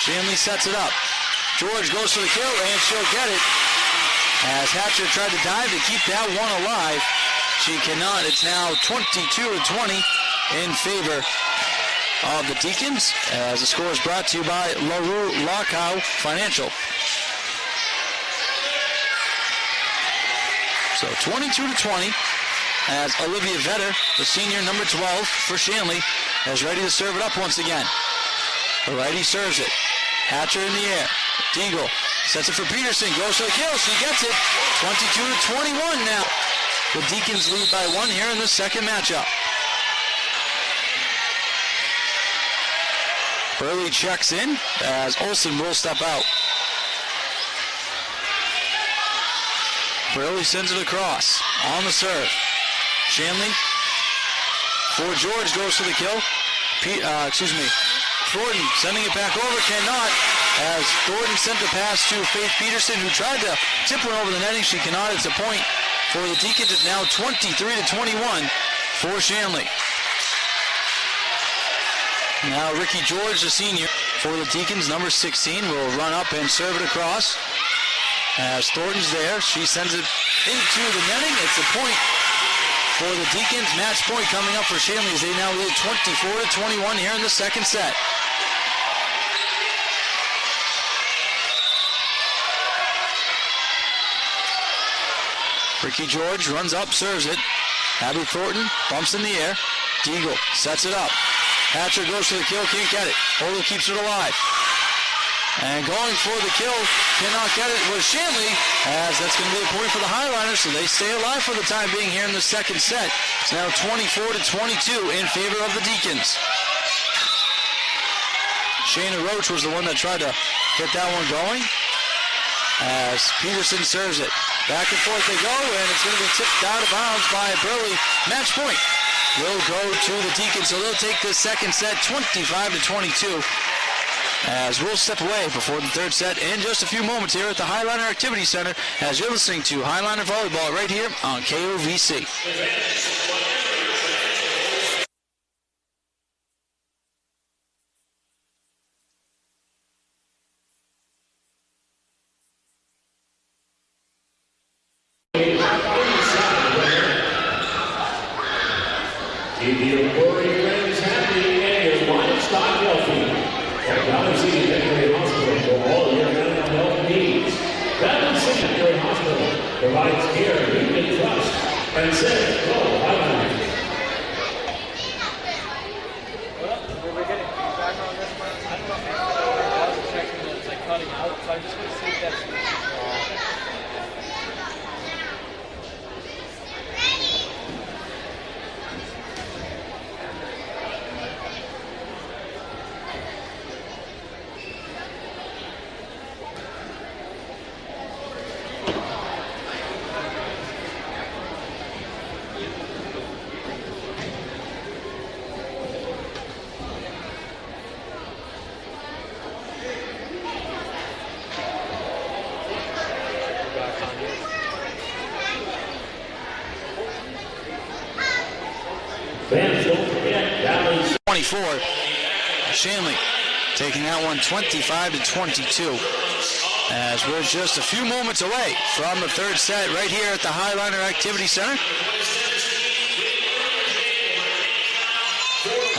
Shanley sets it up. George goes for the kill and she'll get it. as Hatcher tried to dive to keep that one alive. She cannot. It's now 22-20 in favor of the Deacons, as the score is brought to you by LaRue Lockow Financial. So 22-20, as Olivia Vetter, the senior number 12 for Shanley, is ready to serve it up once again. The righty serves it. Hatcher in the air. Deagle sets it for Peterson. Goes to the kill. She gets it. 22-21 now. The Deacons lead by one here in the second matchup. Burley checks in as Olsen will step out. Burley sends it across on the serve. Shanley for George goes for the kill. Thornton sending it back over, cannot, as Thornton sent the pass to Faith Peterson, who tried to tip one over the netting. She cannot. It's a point for the Deacons. It's now 23-21 for Shanley. Now Ricky George, the senior for the Deacons, number 16, will run up and serve it across. As Thornton's there, she sends it into the netting. It's a point for the Deacons. Match point coming up for Shanley as they now lead 24-21 here in the second set. Ricky George runs up, serves it. Abby Thornton bumps in the air. Deagle sets it up. Hatcher goes for the kill, can't get it. Ola keeps it alive. And going for the kill, cannot get it, was Shanley, as that's going to be a point for the Highliners, so they stay alive for the time being here in the second set. It's now 24-22 in favor of the Deacons. Shayna Roach was the one that tried to get that one going, as Peterson serves it. Back and forth they go, and it's going to be tipped out of bounds by Burley. Match point will go to the Deacons, so they'll take this second set 25-22. As we'll step away before the third set in just a few moments here at the Highliner Activity Center, as you're listening to Highliner Volleyball right here on KOVC. Keep your boring friends happy and your livestock healthy. Valley City Veterinary Hospital for all your mental health needs. Valley City Veterinary Hospital provides care you can trust and says, go Highlanders. Well, we're getting feedback on this one. I don't know. I was checking that it's like cutting out, so I'm just going to see if that's Fans, don't forget, Valley 24. Shanley taking that one 25-22. As we're just a few moments away from the third set right here at the Highliner Activity Center.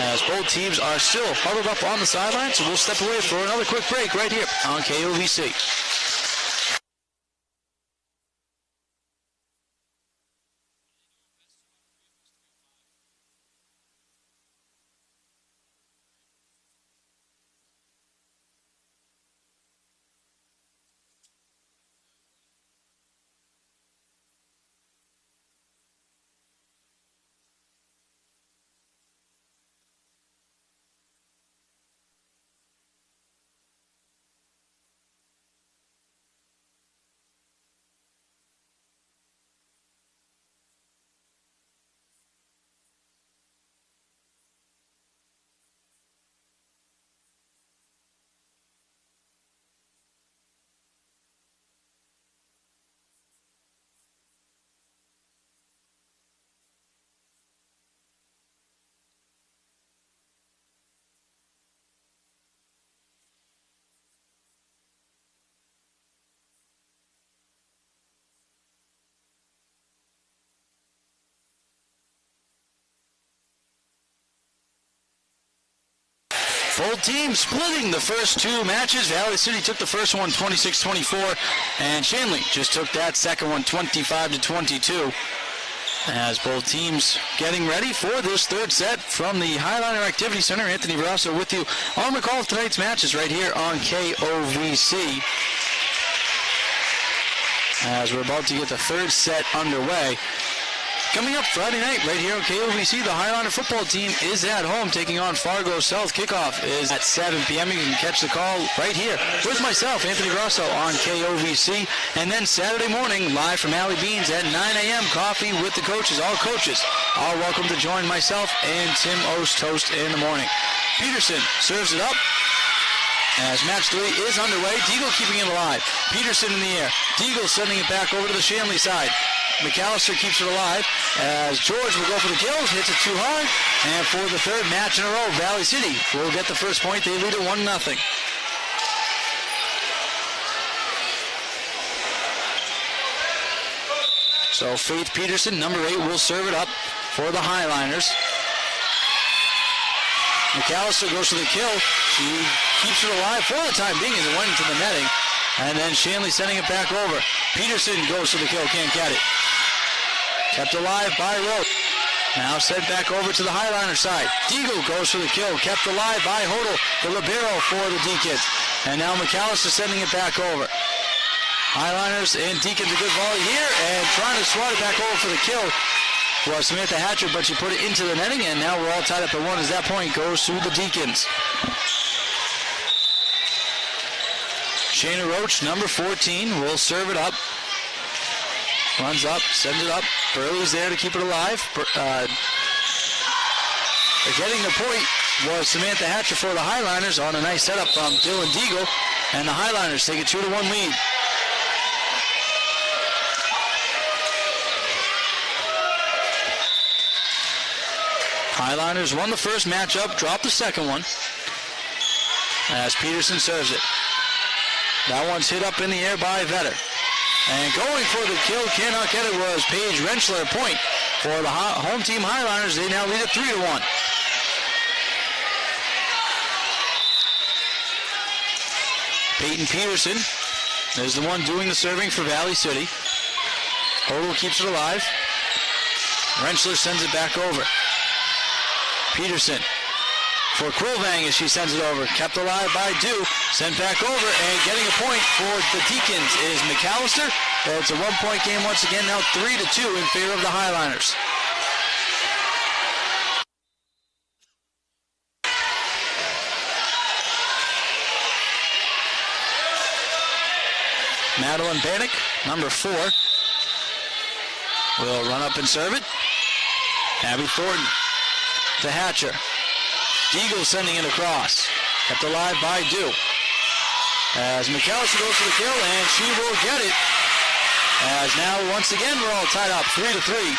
As both teams are still huddled up on the sidelines, so we'll step away for another quick break right here on KOVC. Both teams splitting the first two matches. Valley City took the first one 26-24, and Shanley just took that second one 25-22. As both teams getting ready for this third set from the Highliner Activity Center. Anthony Verasso with you on the call of tonight's matches right here on KOVC. As we're about to get the third set underway. Coming up Friday night right here on KOVC, the Highliner football team is at home taking on Fargo South. Kickoff is at 7 p.m. You can catch the call right here with myself, Anthony Grosso, on KOVC. And then Saturday morning, live from Alley Beans at 9 a.m., coffee with the coaches. All coaches are welcome to join myself and Tim O's Toast in the morning. Peterson serves it up as match 3 is underway. Deagle keeping it alive. Peterson in the air. Deagle sending it back over to the Shanley side. McAllister keeps it alive as George will go for the kills, hits it too hard, and for the third match in a row, Valley City will get the first point. They lead it 1-0. So Faith Peterson, number 8, will serve it up for the Highliners. McAllister goes for the kill. She keeps it alive for the time being as it went into the netting. And then Shanley sending it back over. Peterson goes for the kill, can't get it. Kept alive by Rowe. Now sent back over to the Highliner side. Deagle goes for the kill, kept alive by Hodel, the libero for the Deacons. And now McAllister sending it back over. Highliners and Deacons a good volley here, and trying to swat it back over for the kill was Samantha Hatcher, but she put it into the netting, and now we're all tied up at 1 as that point goes to the Deacons. Shayna Roach, number 14, will serve it up. Runs up, sends it up. Burley's there to keep it alive. Getting the point was Samantha Hatcher for the Highliners on a nice setup from Dylan Deagle. And the Highliners take a 2-1 lead. Highliners won the first matchup, dropped the second one. As Peterson serves it. That one's hit up in the air by Vetter. And going for the kill, cannot get it, was Paige Rentschler. Point for the home team Highliners. They now lead it 3-1. Peyton Peterson is the one doing the serving for Valley City. Hodel keeps it alive. Rentschler sends it back over. Peterson for Quilvang as she sends it over. Kept alive by Dew. Sent back over, and getting a point for the Deacons is McAllister. It's a 1-point game once again, now 3-2 in favor of the Highliners. Madeline Bannock, number 4, will run up and serve it. Abby Thornton to Hatcher. Deagle sending it across. Kept alive by Dew. As McAllister goes for the kill, and she will get it. As now, once again, we're all tied up 3-3.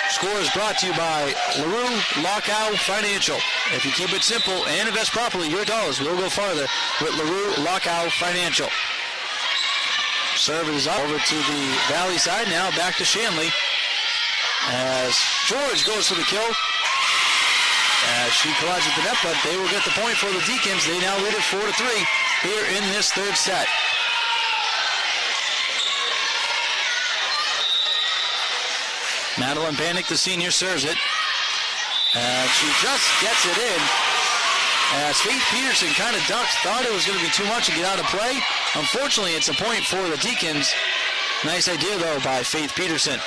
Score is brought to you by LaRue Lockow Financial. If you keep it simple and invest properly, your dollars will go farther with LaRue Lockow Financial. Serve is up over to the Valley side. Now back to Shanley. As George goes for the kill. As she collides with the net, but they will get the point for the Deacons. They now lead it 4-3 here in this third set. Madeline Bannock, the senior, serves it. And she just gets it in. As Faith Peterson kind of ducked, thought it was going to be too much to get out of play. Unfortunately, it's a point for the Deacons. Nice idea, though, by Faith Peterson.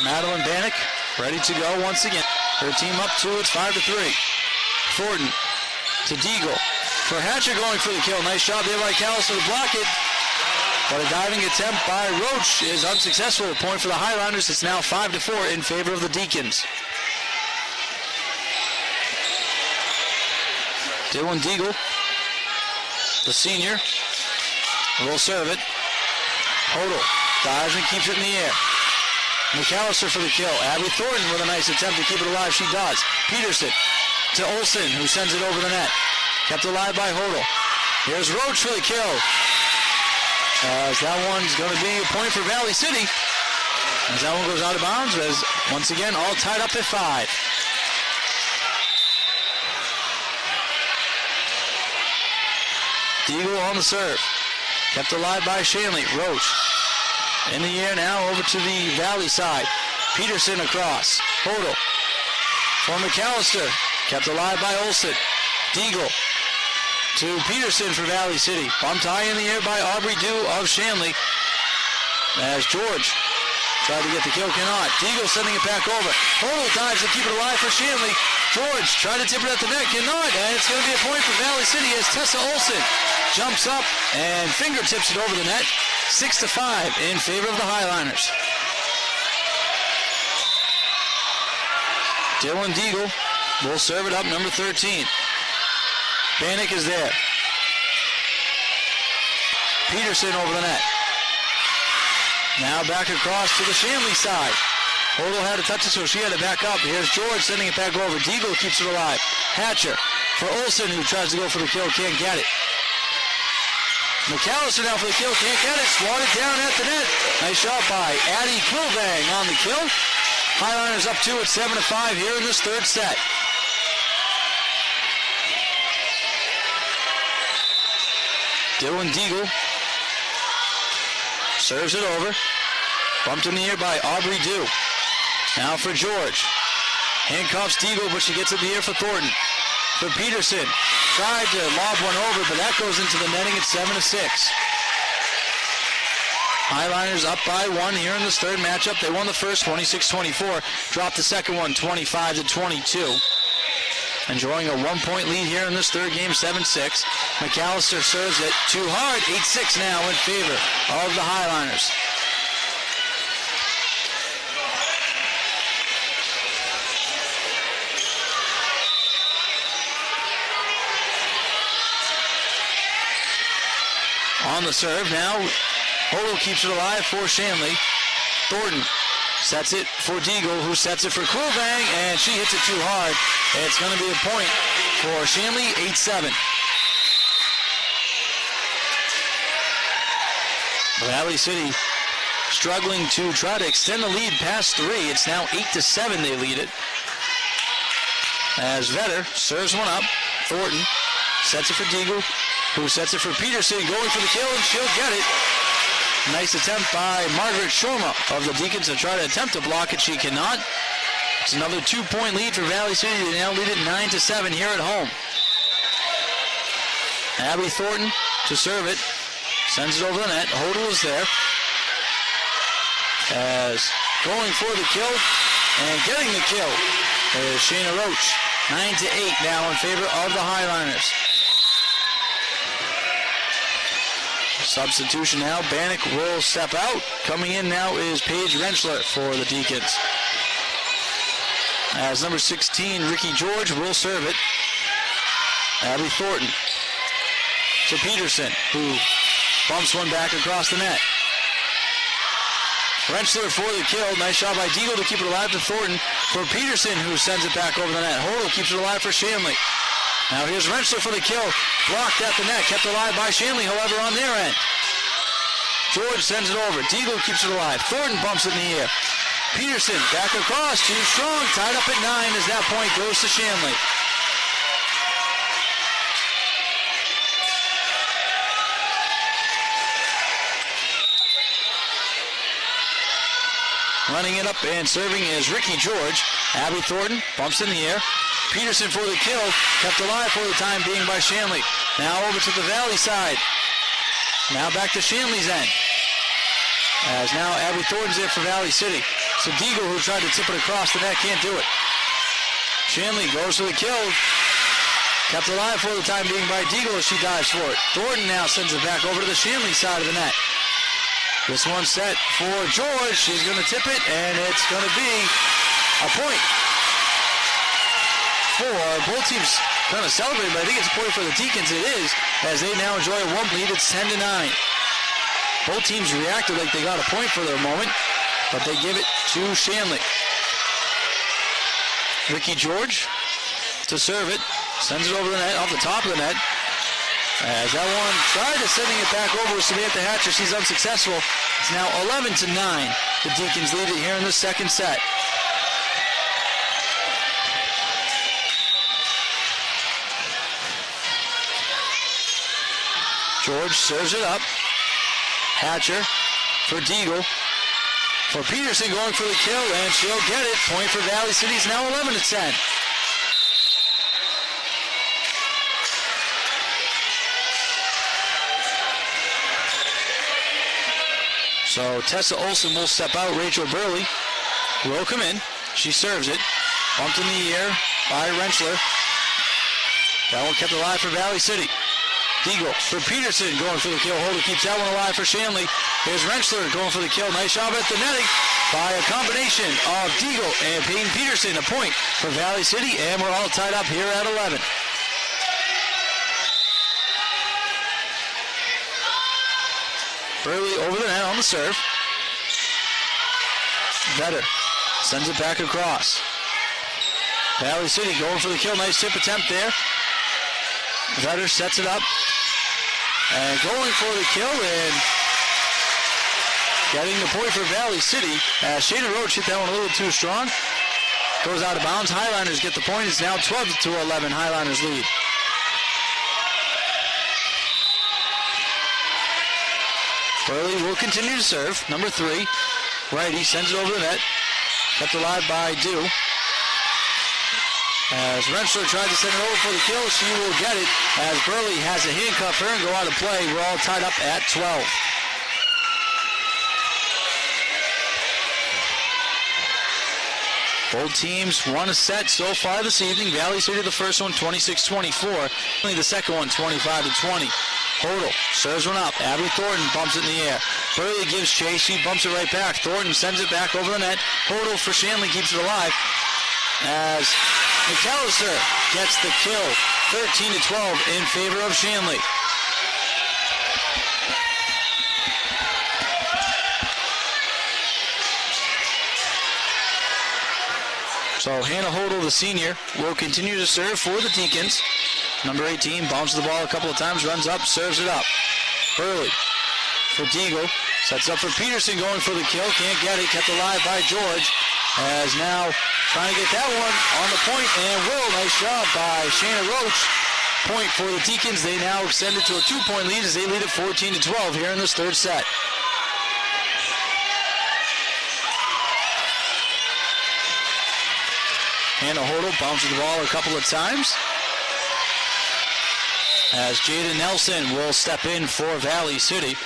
Madeline Bannock ready to go once again. Her team up 2, it's 5-3. Thornton to Deagle. For Hatcher going for the kill. Nice job there by Callister to block it. But a diving attempt by Roach is unsuccessful. A point for the Highlanders. It's now 5-4 in favor of the Deacons. Dylan Deagle, the senior, will serve it. Hodel dives and keeps it in the air. McAllister for the kill. Abby Thornton with a nice attempt to keep it alive. She does. Peterson to Olsen, who sends it over the net. Kept alive by Hodel. Here's Roach for the kill. As that one's going to be a point for Valley City. As that one goes out of bounds, as once again all tied up at 5. Deagle on the serve. Kept alive by Shanley. Roach in the air now over to the Valley side. Peterson across. Hodel for Mcallister. Kept alive by Olsen. Deagle to Peterson for Valley City. Bumped high in the air by Aubrey Dew of Shanley. As George tried to get the kill, cannot. Deagle sending it back over. Hodel dives to keep it alive for Shanley. George tried to tip it at the net, cannot. And it's going to be a point for Valley City as Tessa Olsen jumps up and fingertips it over the net. 6-5 in favor of the Highliners. Dylan Deagle will serve it up, number 13. Bannock is there. Peterson over the net. Now back across to the Shanley side. Hodel had to touch it, so she had to back up. Here's George sending it back over. Deagle keeps it alive. Hatcher for Olsen, who tries to go for the kill, can't get it. Mcallister now for the kill, can't get it. Swatted down at the net. Nice shot by Addie Quilvang on the kill. Highliners up 2 at 7-5 here in this third set. Dylan Deagle serves it over. Bumped in the air by Aubrey Dew. Now for George. Handcuffs Deagle, but she gets it in the air for Thornton. For Peterson. Tried to lob one over, but that goes into the netting at 7-6. Highliners up by 1 here in this third matchup. They won the first 26-24. Dropped the second one 25-22. Enjoying a 1-point lead here in this third game, 7-6. Mcallister serves it too hard. 8-6 now in favor of the Highliners. On the serve now, Hodel keeps it alive for Shanley. Thornton sets it for Deagle, who sets it for Quilvang, and she hits it too hard. It's going to be a point for Shanley, 8-7. Valley City struggling to try to extend the lead past 3. It's now 8-7 they lead it. As Vetter serves one up. Thornton sets it for Deagle, who sets it for Peterson, going for the kill, and she'll get it. Nice attempt by Margaret Shorma of the Deacons to try to attempt to block it. She cannot. It's another 2-point lead for Valley City. They now lead it 9-7 here at home. Abby Thornton to serve it. Sends it over the net. Hodel is there. As going for the kill and getting the kill is Shayna Roach. 9-8 now in favor of the Highliners. Substitution now. Bannock will step out. Coming in now is Paige Rentschler for the Deacons. As number 16, Ricky George will serve it. Abby Thornton to Peterson, who bumps one back across the net. Rentschler for the kill. Nice shot by Deagle to keep it alive to Thornton for Peterson, who sends it back over the net. Hodel keeps it alive for Shanley. Now here's Rentschler for the kill. Blocked at the net. Kept alive by Shanley, however, on their end. George sends it over. Deagle keeps it alive. Thornton bumps it in the air. Peterson back across. Too strong. Tied up at 9 as that point goes to Shanley. Running it up and serving is Ricky George. Abby Thornton bumps in the air. Peterson for the kill. Kept alive for the time being by Shanley. Now over to the Valley side. Now back to Shanley's end. As now Abby Thornton's there for Valley City. So Deagle, who tried to tip it across the net, can't do it. Shanley goes for the kill. Kept alive for the time being by Deagle as she dives for it. Thornton now sends it back over to the Shanley side of the net. This one's set for George. She's going to tip it, and it's going to be a point for both teams. Kind of celebrating, but I think it's a point for the Deacons. It is, as they now enjoy a 1 lead. It's 10-9. Both teams reacted like they got a point for their moment, but they give it to Shanley. Ricky George to serve it. Sends it over the net, off the top of the net. As that one tried to sending it back over with Samantha Hatcher. She's unsuccessful. It's now 11-9. The Deacons lead it here in the second set. George serves it up. Hatcher for Deagle. For Peterson going for the kill, and she'll get it. Point for Valley City. It's now 11-10. So Tessa Olson will step out. Rachel Burley will come in. She serves it. Bumped in the air by Rentschler. That one kept alive for Valley City. Deagle for Peterson going for the kill. Holder keeps that one alive for Shanley. Here's Rentschler going for the kill. Nice job at the netting by a combination of Deagle and Peyton Peterson. A point for Valley City, and we're all tied up here at 11. Burley over the net on the serve. Vetter sends it back across. Valley City going for the kill. Nice tip attempt there. Vetter sets it up. And going for the kill and getting the point for Valley City. Shayna Roach hit that one a little too strong. Goes out of bounds. Highliners get the point. It's now 12-11. Highliners lead. Burley will continue to serve. Number 3. Righty sends it over the net. Kept alive by Dew. As Rentschler tried to send it over for the kill, she will get it as Burley has to handcuff her and go out of play. We're all tied up at 12. Both teams won a set so far this evening. Valley City the first one, 26-24. The second one, 25-20. Hodel serves one up. Abby Thornton bumps it in the air. Burley gives chase. She bumps it right back. Thornton sends it back over the net. Hodel for Shanley keeps it alive as Mcallister gets the kill. 13-12 in favor of Shanley. So Hannah Hodel, the senior, will continue to serve for the Deacons. Number 18 bounces the ball a couple of times, runs up, serves it up. Burley for Deagle. Sets up for Peterson going for the kill. Can't get it. Kept alive by George. As now trying to get that one on the point. And will. Nice job by Shayna Roach. Point for the Deacons. They now extend it to a 2-point lead as they lead at 14-12 here in this third set. Hannah Hodel bounces the ball a couple of times. As Jada Nelson will step in for Valley City.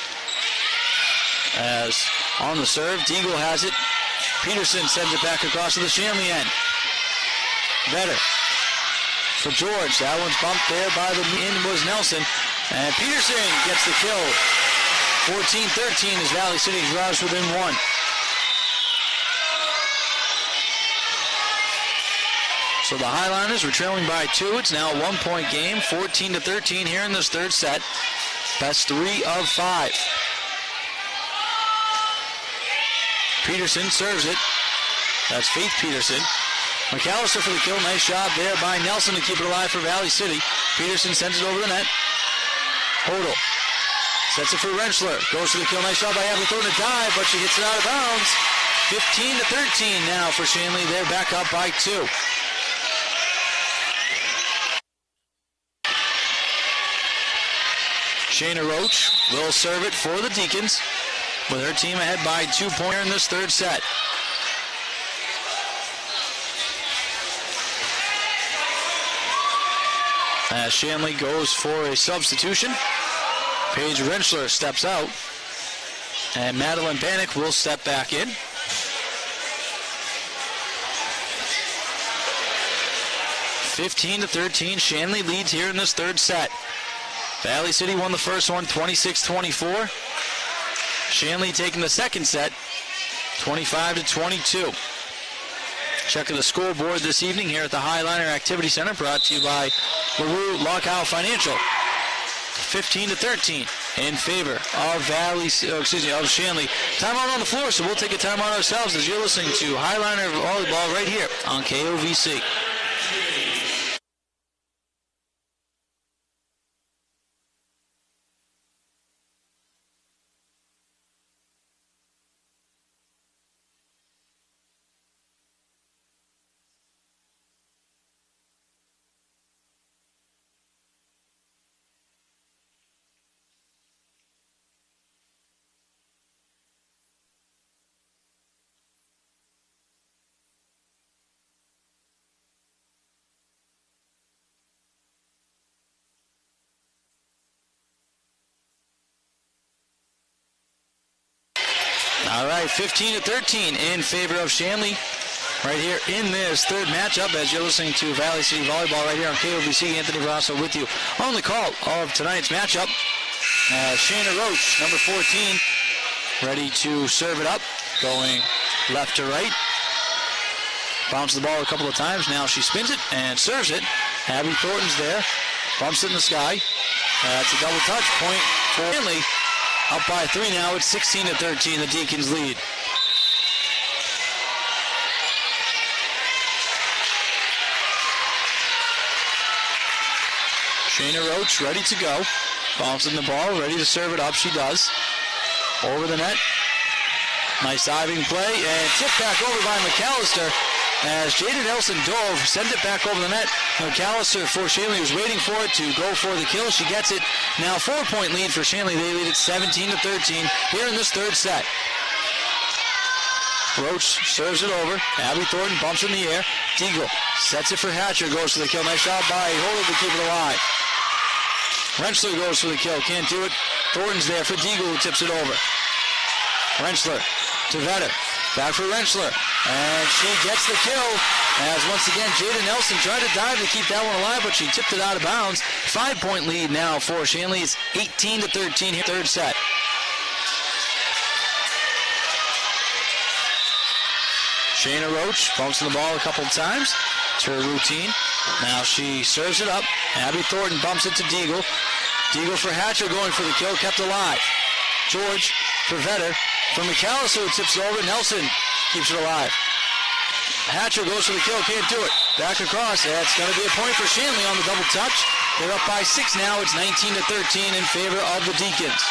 As on the serve, Deagle has it. Peterson sends it back across to the Shanley end. Vetter for George. That one's bumped there by the end was Nelson. And Peterson gets the kill. 14-13 as Valley City drives within one. So the Highliners were trailing by 2. It's now a 1-point game, 14-13 here in this third set. Best 3 of 5. Peterson serves it. That's Faith Peterson. Mcallister for the kill. Nice job there by Nelson to keep it alive for Valley City. Peterson sends it over the net. Hodel sets it for Rentschler. Goes for the kill. Nice job by Abby Thornton to dive, but she hits it out of bounds. 15-13 now for Shanley. They're back up by 2. Shayna Roach will serve it for the Deacons with her team ahead by 2 points in this third set. As Shanley goes for a substitution, Paige Rentschler steps out, and Madeline Bannock will step back in. (15-13), Shanley leads here in this third set. Valley City won the first one, 26-24. Shanley taking the second set, 25-22. Check of the scoreboard this evening here at the Highliner Activity Center, brought to you by LaRue Lockout Financial. 15-13 in favor of of Shanley. Timeout on the floor, so we'll take a timeout ourselves as you're listening to Highliner Volleyball right here on KOVC. All right, 15-13 in favor of Shanley. Right here in this third matchup, as you're listening to Valley City Volleyball right here on KOVC. Anthony Verasso with you on the call of tonight's matchup. Shayna Roach, number 14, ready to serve it up, going left to right. Bounces the ball a couple of times. Now she spins it and serves it. Abby Thornton's there. Bumps it in the sky. That's a double touch. Point for Shanley. Up by 3 now. It's 16-13. The Deacons lead. Shayna Roach ready to go. Bouncing the ball. Ready to serve it up. She does. Over the net. Nice diving play. And tipped back over by Mcallister. As Jada Nelson dove, sent it back over the net. Mcallister for Shanley was waiting for it to go for the kill. She gets it. Now 4-point lead for Shanley. They lead it 17-13 here in this third set. Roach serves it over. Abby Thornton bumps in the air. Deagle sets it for Hatcher. Goes for the kill. Nice shot by Holder to keep it alive. Rentschler goes for the kill. Can't do it. Thornton's there for Deagle, who tips it over. Rentschler to Vetter. Back for Rentschler. And she gets the kill. As once again, Jada Nelson tried to dive to keep that one alive, but she tipped it out of bounds. 5-point lead now for Shanley. It's 18-13 here, third set. Shayna Roach bumps the ball a couple of times. It's her routine. Now she serves it up. Abby Thornton bumps it to Deagle. Deagle for Hatcher going for the kill, kept alive. George for Vetter. For Mcallister, who tips it over. Nelson keeps it alive. Hatcher goes for the kill, can't do it. Back across. That's going to be a point for Shanley on the double touch. They're up by 6 now. It's 19-13 in favor of the Deacons.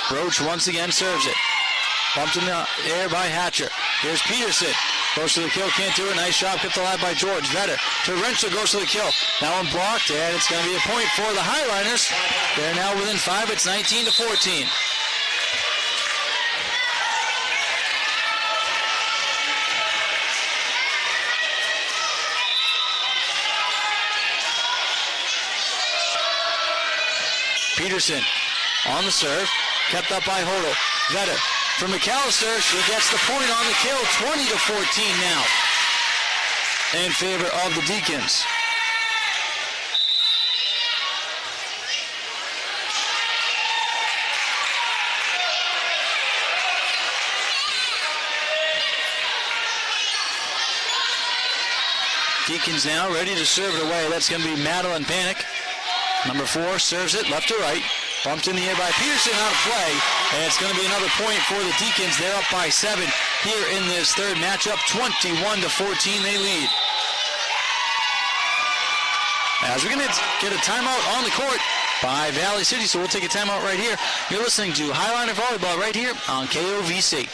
Roach once again serves it. Bumped in the air by Hatcher. Here's Peterson. Goes to the kill, can't do it. Nice shot, kept alive by George. Vetter to Rentschler, goes to the kill. That one blocked, and it's going to be a point for the Highliners. They're now within 5. It's 19-14. Peterson on the serve, kept up by Hodel. Vetter for Mcallister, she gets the point on the kill, 20-14 now in favor of the Deacons. Deacons now ready to serve it away. That's going to be Madeline Panic. Number 4 serves it left to right. Bumped in the air by Peterson, out of play. And it's going to be another point for the Deacons. They're up by 7 here in this third matchup. 21-14 they lead. As we're going to get a timeout on the court by Valley City, so we'll take a timeout right here. You're listening to Highliner Volleyball right here on KOVC.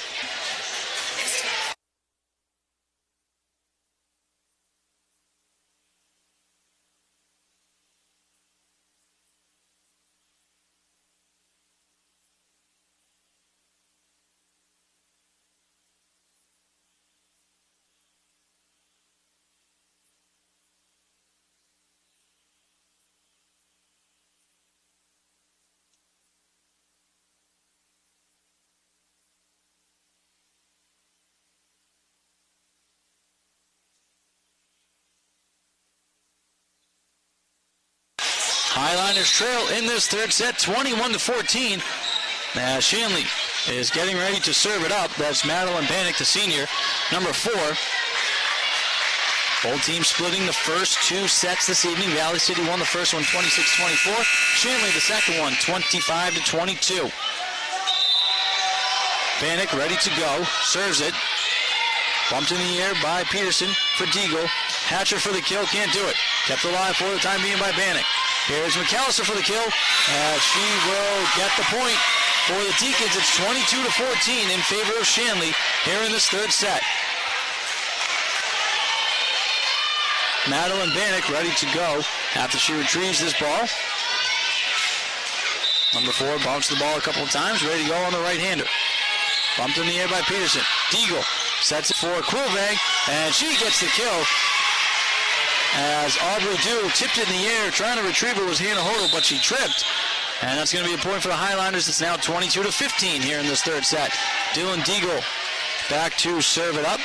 Highliners trail in this third set, 21-14. Shanley is getting ready to serve it up. That's Madeline Panic, the senior, number 4. Both teams splitting the first 2 sets this evening. Valley City won the first one 26-24. Shanley the second one 25-22. Panic ready to go. Serves it. Bumped in the air by Peterson for Deagle. Hatcher for the kill. Can't do it. Kept alive for the time being by Panic. Here's Mcallister for the kill. She will get the point for the Deacons. It's 22-14 in favor of Shanley here in this third set. Madeline Bannock ready to go after she retrieves this ball. Number 4 bumps the ball a couple of times, ready to go on the right-hander. Bumped in the air by Peterson. Deagle sets it for Quilvag, and she gets the kill. as Aubrey Dew tipped it in the air, trying to retrieve it was Hannah Hodel, but she tripped. And that's going to be a point for the Highlanders. It's now 22-15 here in this third set. Dylan Deagle back to serve it up.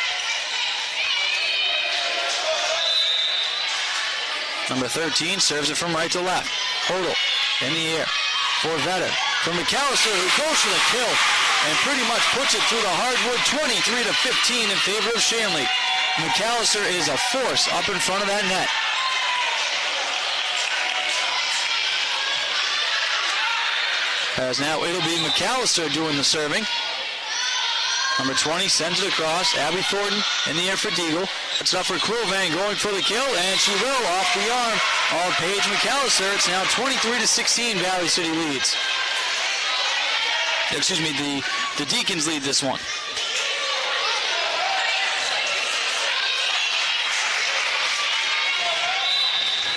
Number 13 serves it from right to left. Hodel in the air for Vetter. From Mcallister, who goes for the kill and pretty much puts it through the hardwood, 23-15 in favor of Shanley. Mcallister is a force up in front of that net. As now it'll be Mcallister doing the serving. Number 20 sends it across. Abby Thornton in the air for Deagle. It's up for Quilvan going for the kill, and she will off the arm of Paige Mcallister. It's now 23-16. Valley City leads. Excuse me, the Deacons lead this one.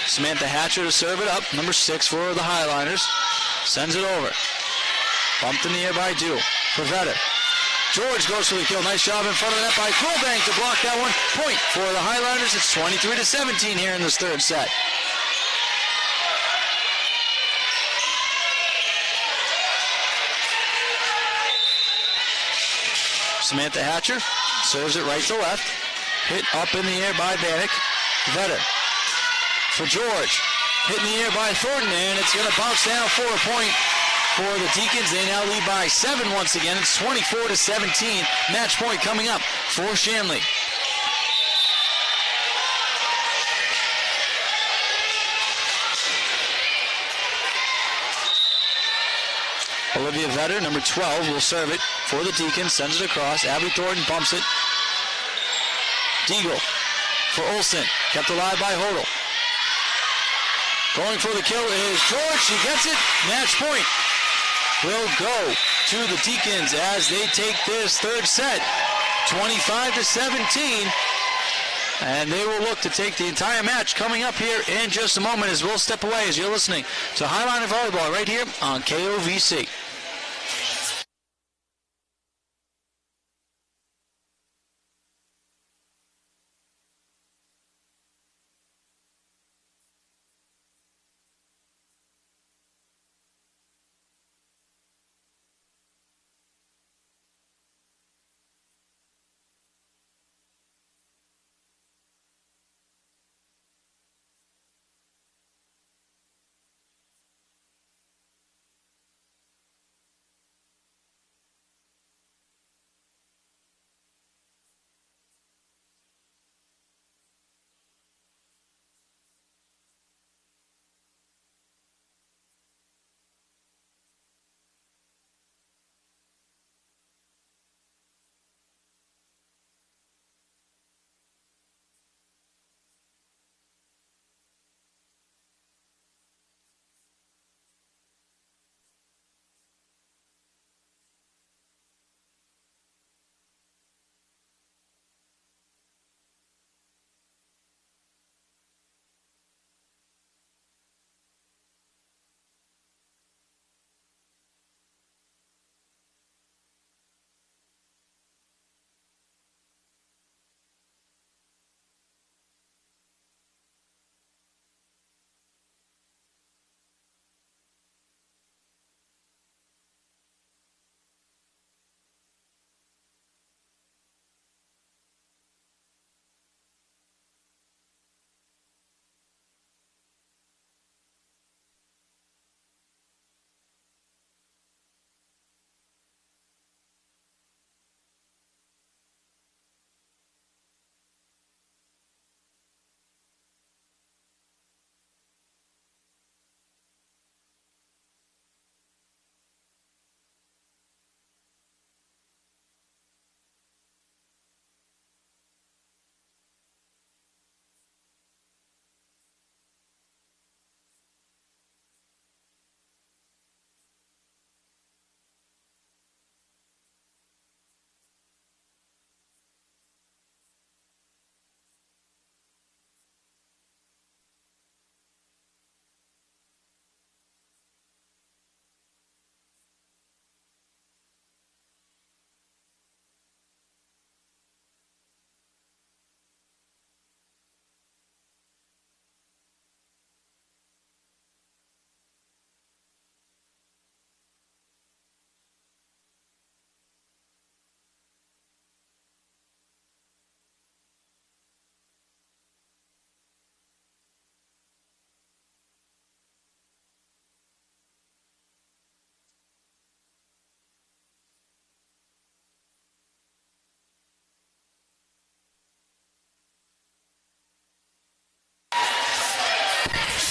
Samantha Hatcher to serve it up. Number 6 for the Highliners. Sends it over. Bumped in the air by Dew for Vetter. George goes for the kill. Nice job in front of the net by Quilbank to block that one. Point for the Highlanders. It's 23-17 here in this third set. Samantha Hatcher serves it right to left. Hit up in the air by Bannock. Vetter for George. Hit in the air by Thornton, and it's going to bounce down for a point for the Deacons. They now lead by 7 once again. It's 24-17. Match point coming up for Shanley. Olivia Vetter, number 12, will serve it for the Deacons. Sends it across. Abby Thornton bumps it. Deagle for Olsen. Kept alive by Hodel. Going for the kill is George. She gets it. Match point will go to the Deacons as they take this third set, 25-17. And they will look to take the entire match coming up here in just a moment as we'll step away as you're listening to Highliner Volleyball right here on KOVC.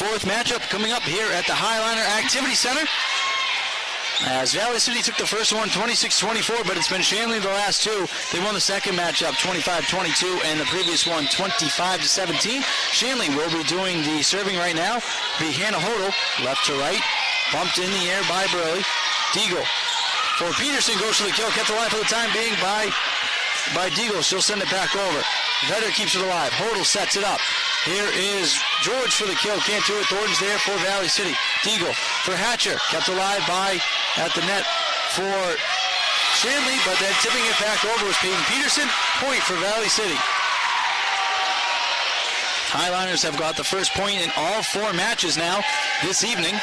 fourth matchup coming up here at the Highliner Activity Center. As Valley City took the first one 26-24, but it's been Shanley the last two. They won the second matchup 25-22 and the previous one 25-17. Shanley will be doing the serving right now. Be Hannah Hodel, left to right. Bumped in the air by Burley. Deagle for Peterson, goes for the kill. Kept alive for the time being by Deagle. She'll send it back over. Vetter keeps it alive. Hodel sets it up. Here is George for the kill. Can't do it. Thornton's there for Valley City. Deagle for Hatcher. Kept alive at the net for Shanley, but then tipping it back over was Peyton Peterson. Point for Valley City. Highliners have got the first point in all four matches now this evening.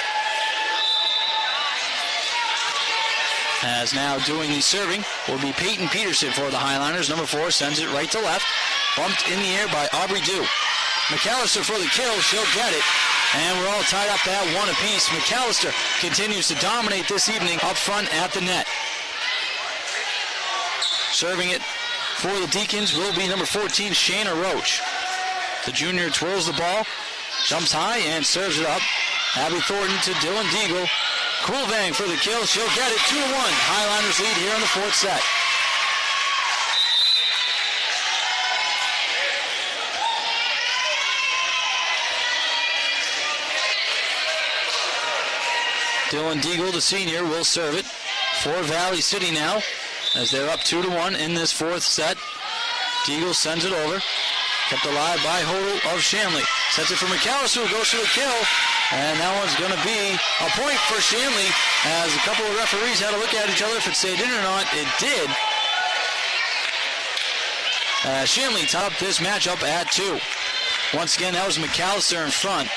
As now doing the serving will be Peyton Peterson for the Highliners. Number 4 sends it right to left. Bumped in the air by Aubrey Dew. McAllister for the kill. She'll get it. And we're all tied up at one apiece. McAllister continues to dominate this evening up front at the net. Serving it for the Deacons will be number 14, Shayna Roach. The junior twirls the ball, jumps high, and serves it up. Abby Thornton to Dylan Deagle. Coolvang for the kill. She'll get it. 2-1. Highliners lead here in the fourth set. Dylan Deagle, the senior, will serve it for Valley City now as they're up 2-1 in this fourth set. Deagle sends it over. Kept alive by Hodel of Shanley. Sets it for McAllister, who goes for the kill. And that one's going to be a point for Shanley as a couple of referees had to look at each other if it stayed in or not. It did. Shanley topped this matchup at 2. Once again, that was McAllister in front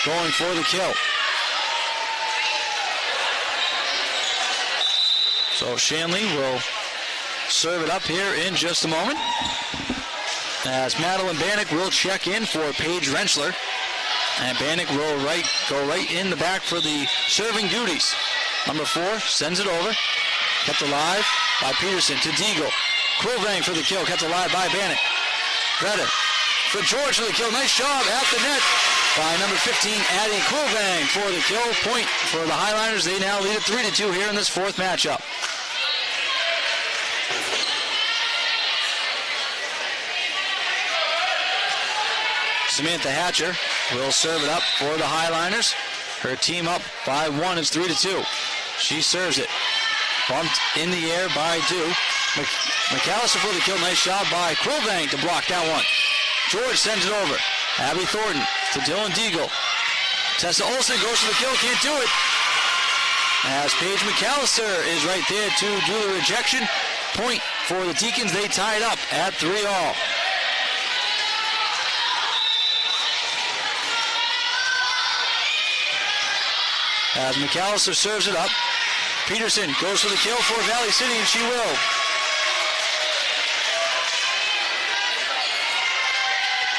going for the kill. So Shanley will serve it up here in just a moment. As Madeline Bannock will check in for Paige Rentschler. And Bannock will go right in the back for the serving duties. Number 4 sends it over. Kept alive by Peterson to Deagle. Coolvang for the kill. Kept alive by Bannock. Vetter for George for the kill. Nice job at the net by number 15, Addie Coolvang for the kill. Point for the Highliners. They now lead at 3-2 here in this fourth matchup. Samantha Hatcher will serve it up for the Highliners. Her team up by 1. It's 3-2. She serves it. Bumped in the air by Dew. McAllister for the kill. Nice job by Coolvang to block that one. George sends it over. Abby Thornton to Dylan Deagle. Tessa Olsen goes for the kill. Can't do it. As Paige Mcallister is right there to do the rejection. Point for the Deacons. They tie it up at 3-all. As McAllister serves it up, Peterson goes for the kill for Valley City, and she will.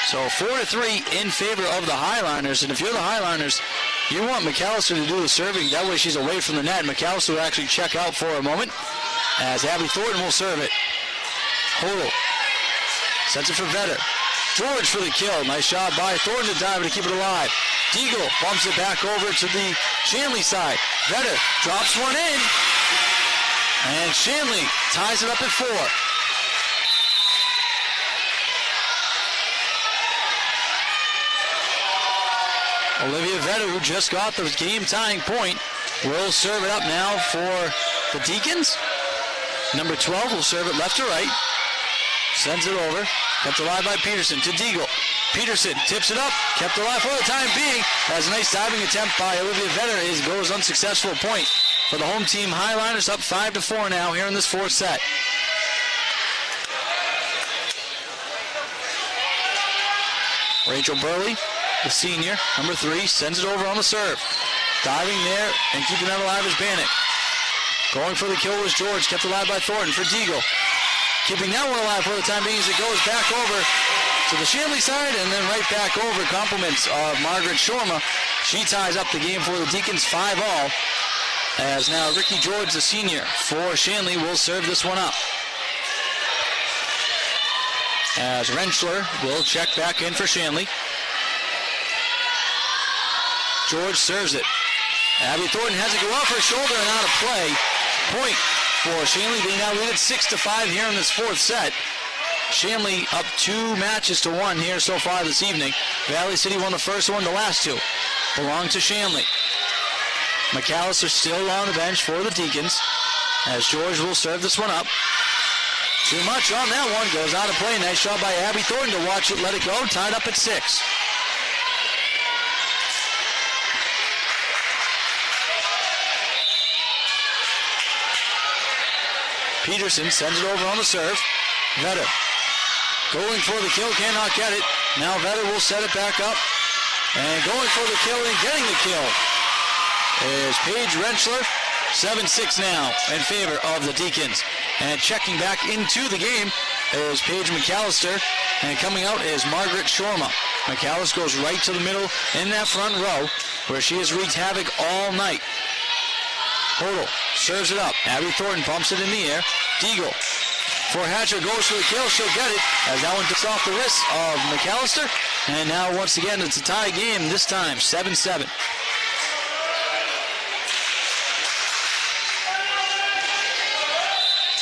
So 4-3 in favor of the Highliners, and if you're the Highliners, you want McAllister to do the serving. That way she's away from the net. McAllister will actually check out for a moment, as Abby Thornton will serve it. Hodel sets it for Vetter. George for the kill. Nice job by Thornton to dive to keep it alive. Deagle bumps it back over to the Shanley side. Vetter drops one in. And Shanley ties it up at 4. Olivia Vetter, who just got the game-tying point, will serve it up now for the Deacons. Number 12 will serve it left to right. Sends it over. Kept alive by Peterson to Deagle. Peterson tips it up, kept alive for the time being. As a nice diving attempt by Olivia Vetter goes unsuccessful. Point for the home team. Highliners up 5-4 now here in this fourth set. Rachel Burley, the senior, number 3, sends it over on the serve. Diving there and keeping that alive is Bannock. Going for the kill was George, kept alive by Thornton for Deagle. Keeping that one alive for the time being as it goes back over to the Shanley side and then right back over. Compliments of Margaret Shorma. She ties up the game for the Deacons 5-all. As now Ricky George, the senior for Shanley, will serve this one up. As Rentschler will check back in for Shanley. George serves it. Abby Thornton has it go off her shoulder and out of play. Point for Shanley. They now lead it 6-5 here in this fourth set. Shanley up 2-1 here so far this evening. Valley City won the first one. The last two belong to Shanley. McAllister still on the bench for the Deacons as George will serve this one up. Too much on that one. Goes out of play. Nice shot by Abby Thornton to watch it let it go. Tied up at 6. Peterson sends it over on the serve. Vetter going for the kill, cannot get it. Now Vetter will set it back up. And going for the kill and getting the kill is Paige Rentschler. 7-6 now in favor of the Deacons. And checking back into the game is Paige Mcallister. And coming out is Margaret Shorma. McAllister goes right to the middle in that front row where she has wreaked havoc all night. Hodel serves it up. Abby Thornton pumps it in the air. Deagle for Hatcher goes for the kill. She'll get it as that one gets off the wrist of McAllister. And now once again it's a tie game. This time 7-7.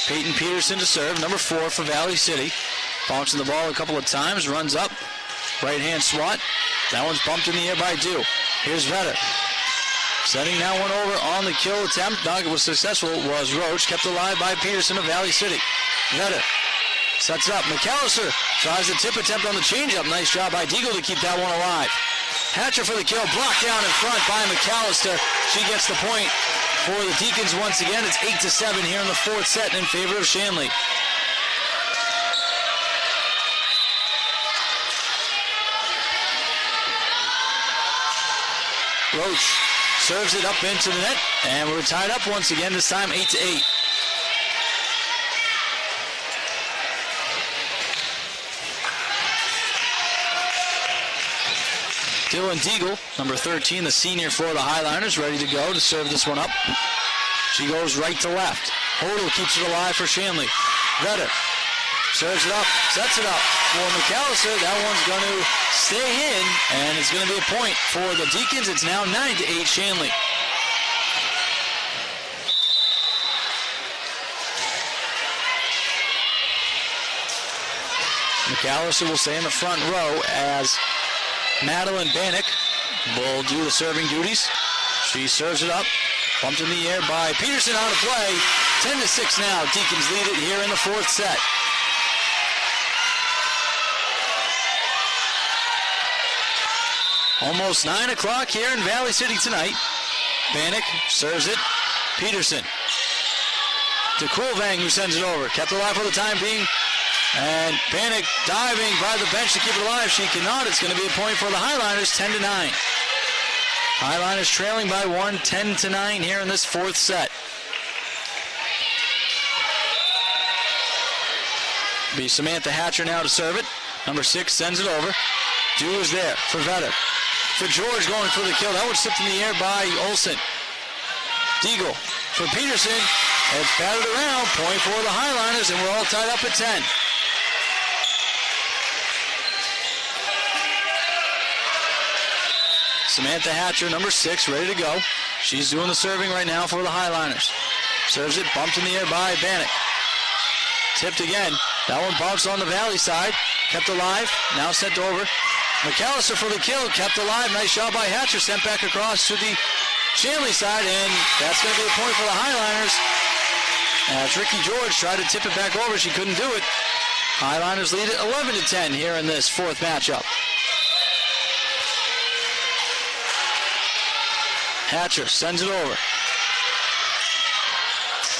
Peyton Peterson to serve, number 4 for Valley City. Bouncing the ball a couple of times, runs up. Right hand swat. That one's bumped in the air by Dew. Here's Vetter. Setting that one over on the kill attempt. Not was successful was Roach. Kept alive by Peterson of Valley City. Vetter sets it up. McAllister tries the tip attempt on the changeup. Nice job by Deagle to keep that one alive. Hatcher for the kill. Blocked down in front by McAllister. She gets the point for the Deacons once again. It's 8-7 here in the fourth set in favor of Shanley. Roach serves it up into the net, and we're tied up once again, this time 8-8. Dylan Deagle, number 13, the senior for the Highliners, ready to go to serve this one up. She goes right to left. Hodel keeps it alive for Shanley. Vetter serves it up, sets it up for McAllister. That one's going to stay in, and it's going to be a point for the Deacons. It's now 9-8 Shanley. McAllister will stay in the front row as Madeline Bannock will do the serving duties. She serves it up. Bumped in the air by Peterson, out of play. 10-6 now. Deacons lead it here in the fourth set. Almost 9 o'clock here in Valley City tonight. Bannock serves it. Peterson to Kulvang, who sends it over. Kept alive for the time being. And Bannock diving by the bench to keep it alive. She cannot. It's going to be a point for the Highliners, 10-9. Highliners trailing by 1, 10-9 here in this fourth set. Be Samantha Hatcher now to serve it. Number 6 sends it over. Dew is there for Vetter. For George going for the kill. That one slipped in the air by Olsen. Deagle for Peterson. It's batted around. Point for the Highliners, and we're all tied up at 10. Samantha Hatcher, number 6, ready to go. She's doing the serving right now for the Highliners. Serves it, bumped in the air by Bannock. Tipped again. That one bounced on the Valley side. Kept alive. Now sent over. McAllister for the kill. Kept alive. Nice shot by Hatcher. Sent back across to the Shanley side. And that's going to be a point for the Highliners. As Ricky George tried to tip it back over, she couldn't do it. Highliners lead it 11-10 here in this fourth matchup. Hatcher sends it over.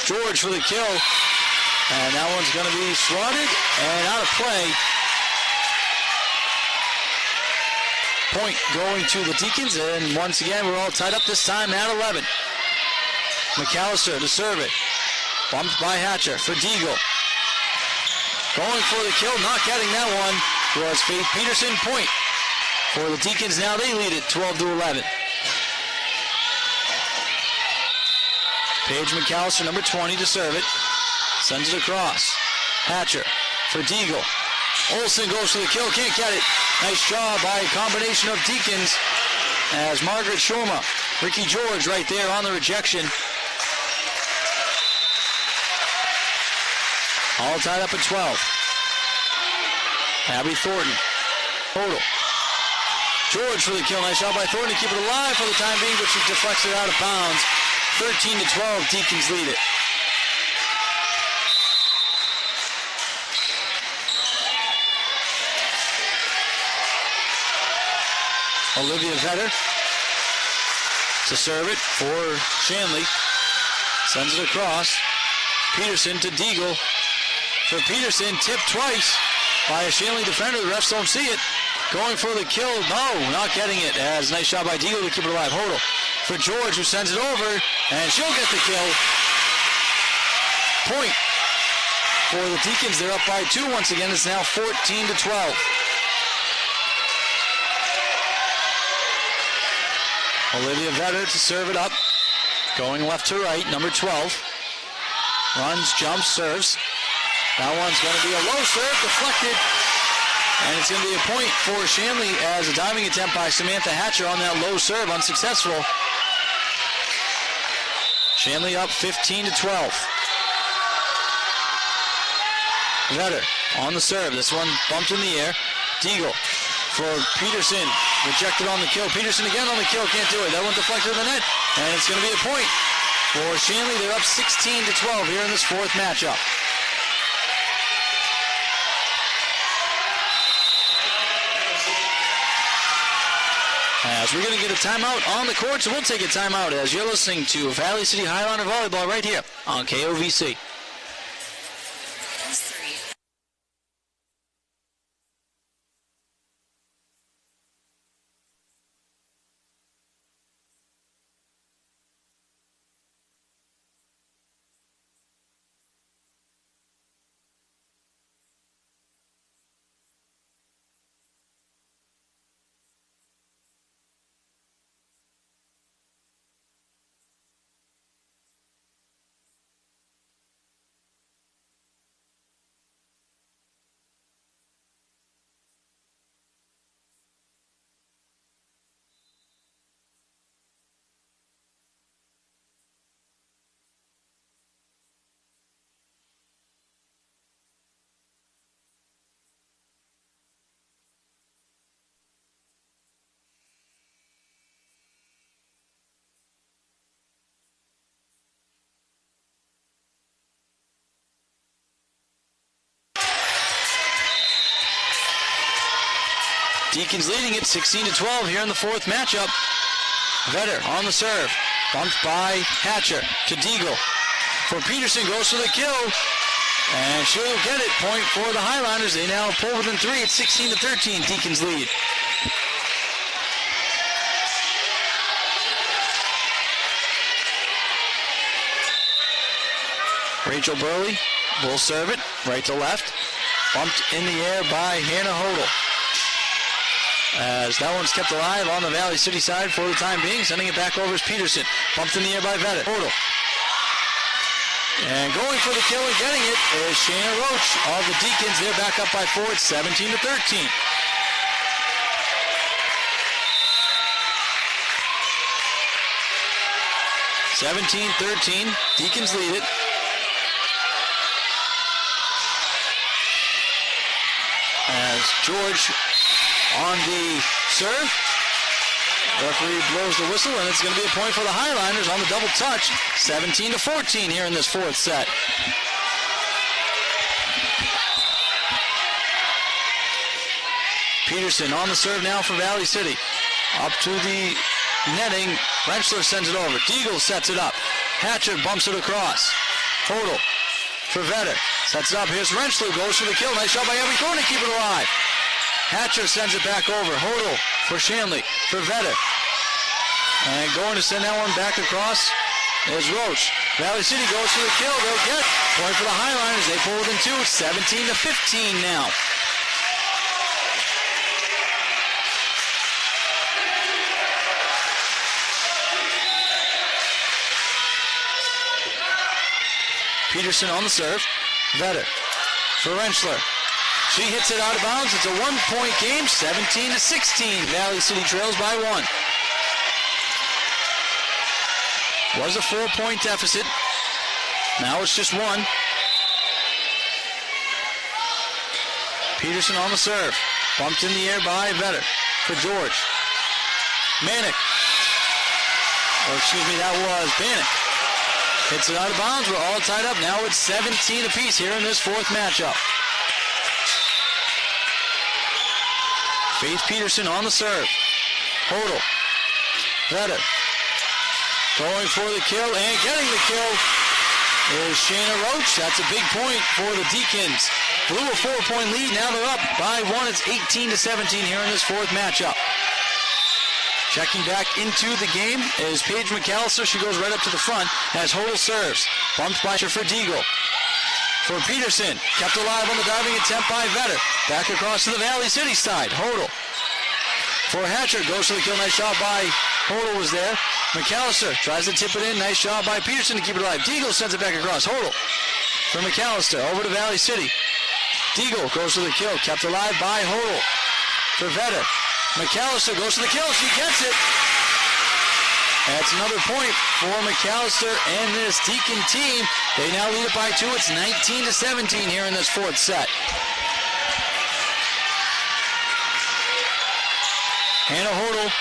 George for the kill. And that one's going to be swatted and out of play. Point going to the Deacons. And once again, we're all tied up this time at 11. McAllister to serve it. Bumped by Hatcher for Deagle. Going for the kill, not getting that one was Faith Peterson. Point for the Deacons. Now they lead it 12-11. Paige Mcallister, number 20, to serve it. Sends it across. Hatcher for Deagle. Olsen goes for the kill, can't get it. Nice job by a combination of Deacons as Margaret Shurma, Ricky George right there on the rejection. All tied up at 12. Abby Thornton. Total. George for the kill. Nice shot by Thornton to keep it alive for the time being, but she deflects it out of bounds. 13-12, Deacons lead it. Olivia Vetter to serve it for Shanley. Sends it across. Peterson to Deagle. For Peterson, tipped twice by a Shanley defender. The refs don't see it. Going for the kill. No, not getting it. As nice shot by Deagle to keep it alive. Hodel for George, who sends it over, and she'll get the kill. Point for the Deacons. They're up by 2 once again. It's now 14-12. Olivia Vetter to serve it up. Going left to right, number 12. Runs, jumps, serves. That one's going to be a low serve, deflected. And it's going to be a point for Shanley as a diving attempt by Samantha Hatcher on that low serve, unsuccessful. Shanley up 15-12. Vetter on the serve. This one bumped in the air. Deagle for Peterson. Rejected on the kill. Peterson again on the kill. Can't do it. That one deflected in the net. And it's going to be a point for Shanley. They're up 16-12 here in this fourth matchup. As we're going to get a timeout on the court, so we'll take a timeout as you're listening to Valley City Highliner Volleyball right here on KOVC. Deacons leading it 16-12 here in the fourth matchup. Vetter on the serve. Bumped by Hatcher to Deagle. For Peterson, goes for the kill. And she'll get it. Point for the Highliners. They now pull within 3. It's 16-13. Deacons lead. Rachel Burley will serve it right to left. Bumped in the air by Hannah Hodel. As that one's kept alive on the Valley City side for the time being. Sending it back over is Peterson. Bumped in the air by Vetter. Hodel. And going for the kill and getting it is Shayna Roach of the Deacons. They're back up by 4. It's 17-13. Deacons lead it. As George on the serve. Referee blows the whistle, and it's going to be a point for the Highliners on the double touch. 17-14 here in this fourth set. Peterson on the serve now for Valley City. Up to the netting. Rentschler sends it over. Deagle sets it up. Hatcher bumps it across. Hodel for Vetter. Sets it up. Here's Rentschler. Goes for the kill. Nice shot by Abby Thornton to keep it alive. Hatcher sends it back over. Hodel for Shanley for Vetter. And going to send that one back across is Roach. Valley City goes for the kill. They'll get point for the Highliners. They pull within 2. 17-15 now. Peterson on the serve. Vetter for Rentschler. She hits it out of bounds. It's a 1-point game, 17-16. Valley City trails by 1. Was a 4-point deficit. Now it's just one. Peterson on the serve. Bumped in the air by Vetter for George. Manick. That was Bannock. Hits it out of bounds. We're all tied up. Now it's 17 apiece here in this fourth matchup. Faith Peterson on the serve. Hodel. Vetter. Going for the kill and getting the kill is Shayna Roach. That's a big point for the Deacons. Blew a 4-point lead. Now they're up by one. It's 18-17 here in this fourth matchup. Checking back into the game is Paige Mcallister. She goes right up to the front as Hodel serves. Bumped by for Deagle. For Peterson. Kept alive on the diving attempt by Vetter. Back across to the Valley City side. Hodel. For Hatcher. Goes for the kill. Nice shot by Hodel was there. Mcallister tries to tip it in. Nice job by Peterson to keep it alive. Deagle sends it back across. Hodel for Mcallister. Over to Valley City. Deagle goes for the kill. Kept alive by Hodel. For Vetter. Mcallister goes for the kill. She gets it. That's another point for Mcallister and this Deacon team. They now lead it by 2. It's 19-17 here in this fourth set. Hannah Hodel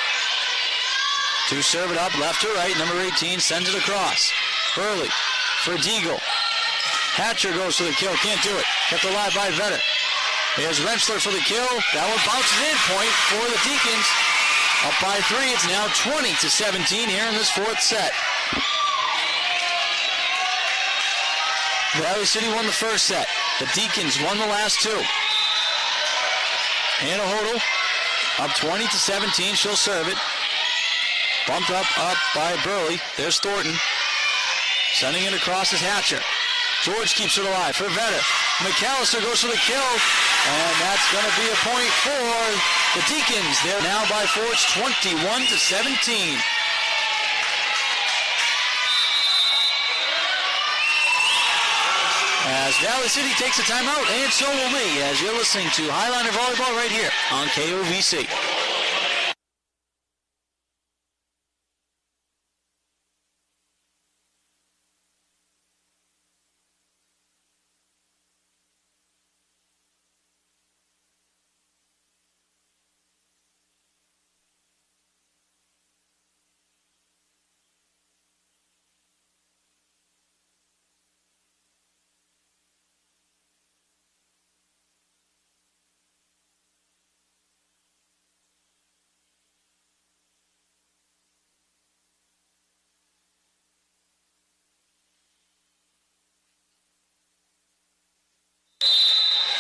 to serve it up left to right. Number 18 sends it across. Burley for Deagle. Hatcher goes for the kill. Can't do it. Kept alive by Vetter. Here's Rensselaer for the kill. That one bounces in. Point for the Deacons. Up by 3. It's now 20-17 here in this fourth set. Valley City won the first set. The Deacons won the last 2. Hannah Hodel up 20-17. She'll serve it. Bumped up by Burley. There's Thornton. Sending it across is Hatcher. George keeps it alive for Vetter. Mcallister goes for the kill. And that's going to be a point for the Deacons. They're now by 4. It's 21-17. As Valley City takes a timeout, and so will we, as you're listening to Highliner Volleyball right here on KOVC.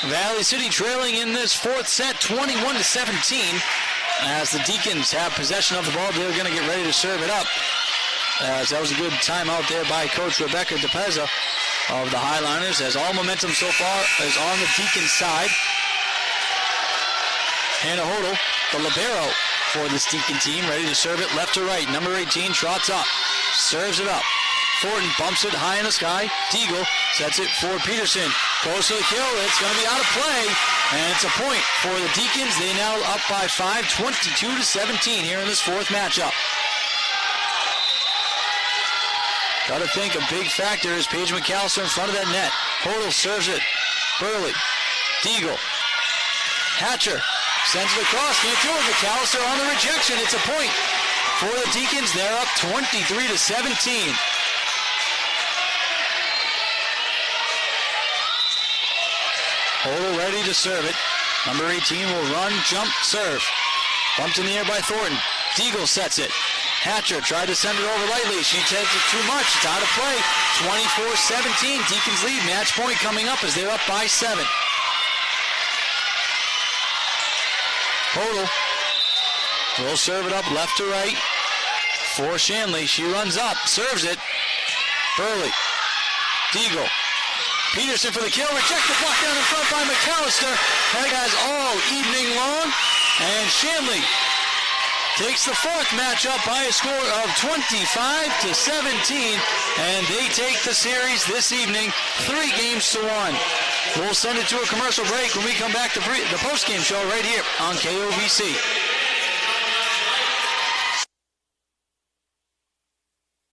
Valley City trailing in this fourth set, 21-17. As the Deacons have possession of the ball, they're going to get ready to serve it up. As that was a good timeout there by Coach Rebecca DePezza of the Highliners, as all momentum so far is on the Deacons side. Hannah Hodel, the libero for this Deacon team, ready to serve it left to right. Number 18 trots up, serves it up. Thornton bumps it high in the sky. Deagle sets it for Peterson. Goes to the kill. It's going to be out of play. And it's a point for the Deacons. They now up by 5, 22-17 here in this fourth matchup. Got to think a big factor is Paige Mcallister in front of that net. Hodel serves it. Burley. Deagle. Hatcher sends it across. Can't do it. Mcallister on the rejection. It's a point for the Deacons. They're up 23-17. Hodel ready to serve it. Number 18 will run, jump, serve. Bumped in the air by Thornton. Deagle sets it. Hatcher tried to send it over lightly. She takes it too much. It's out of play. 24-17. Deacons lead. Match point coming up as they're up by 7. Hodel will serve it up left to right for Shanley. She runs up, serves it. Burley. Deagle. Peterson for the kill, rejected, blocked down in front by Mcallister. That guy's all evening long. And Shanley takes the fourth matchup by a score of 25-17. And they take the series this evening, 3-1. We'll send it to a commercial break when we come back to the postgame show right here on KOVC.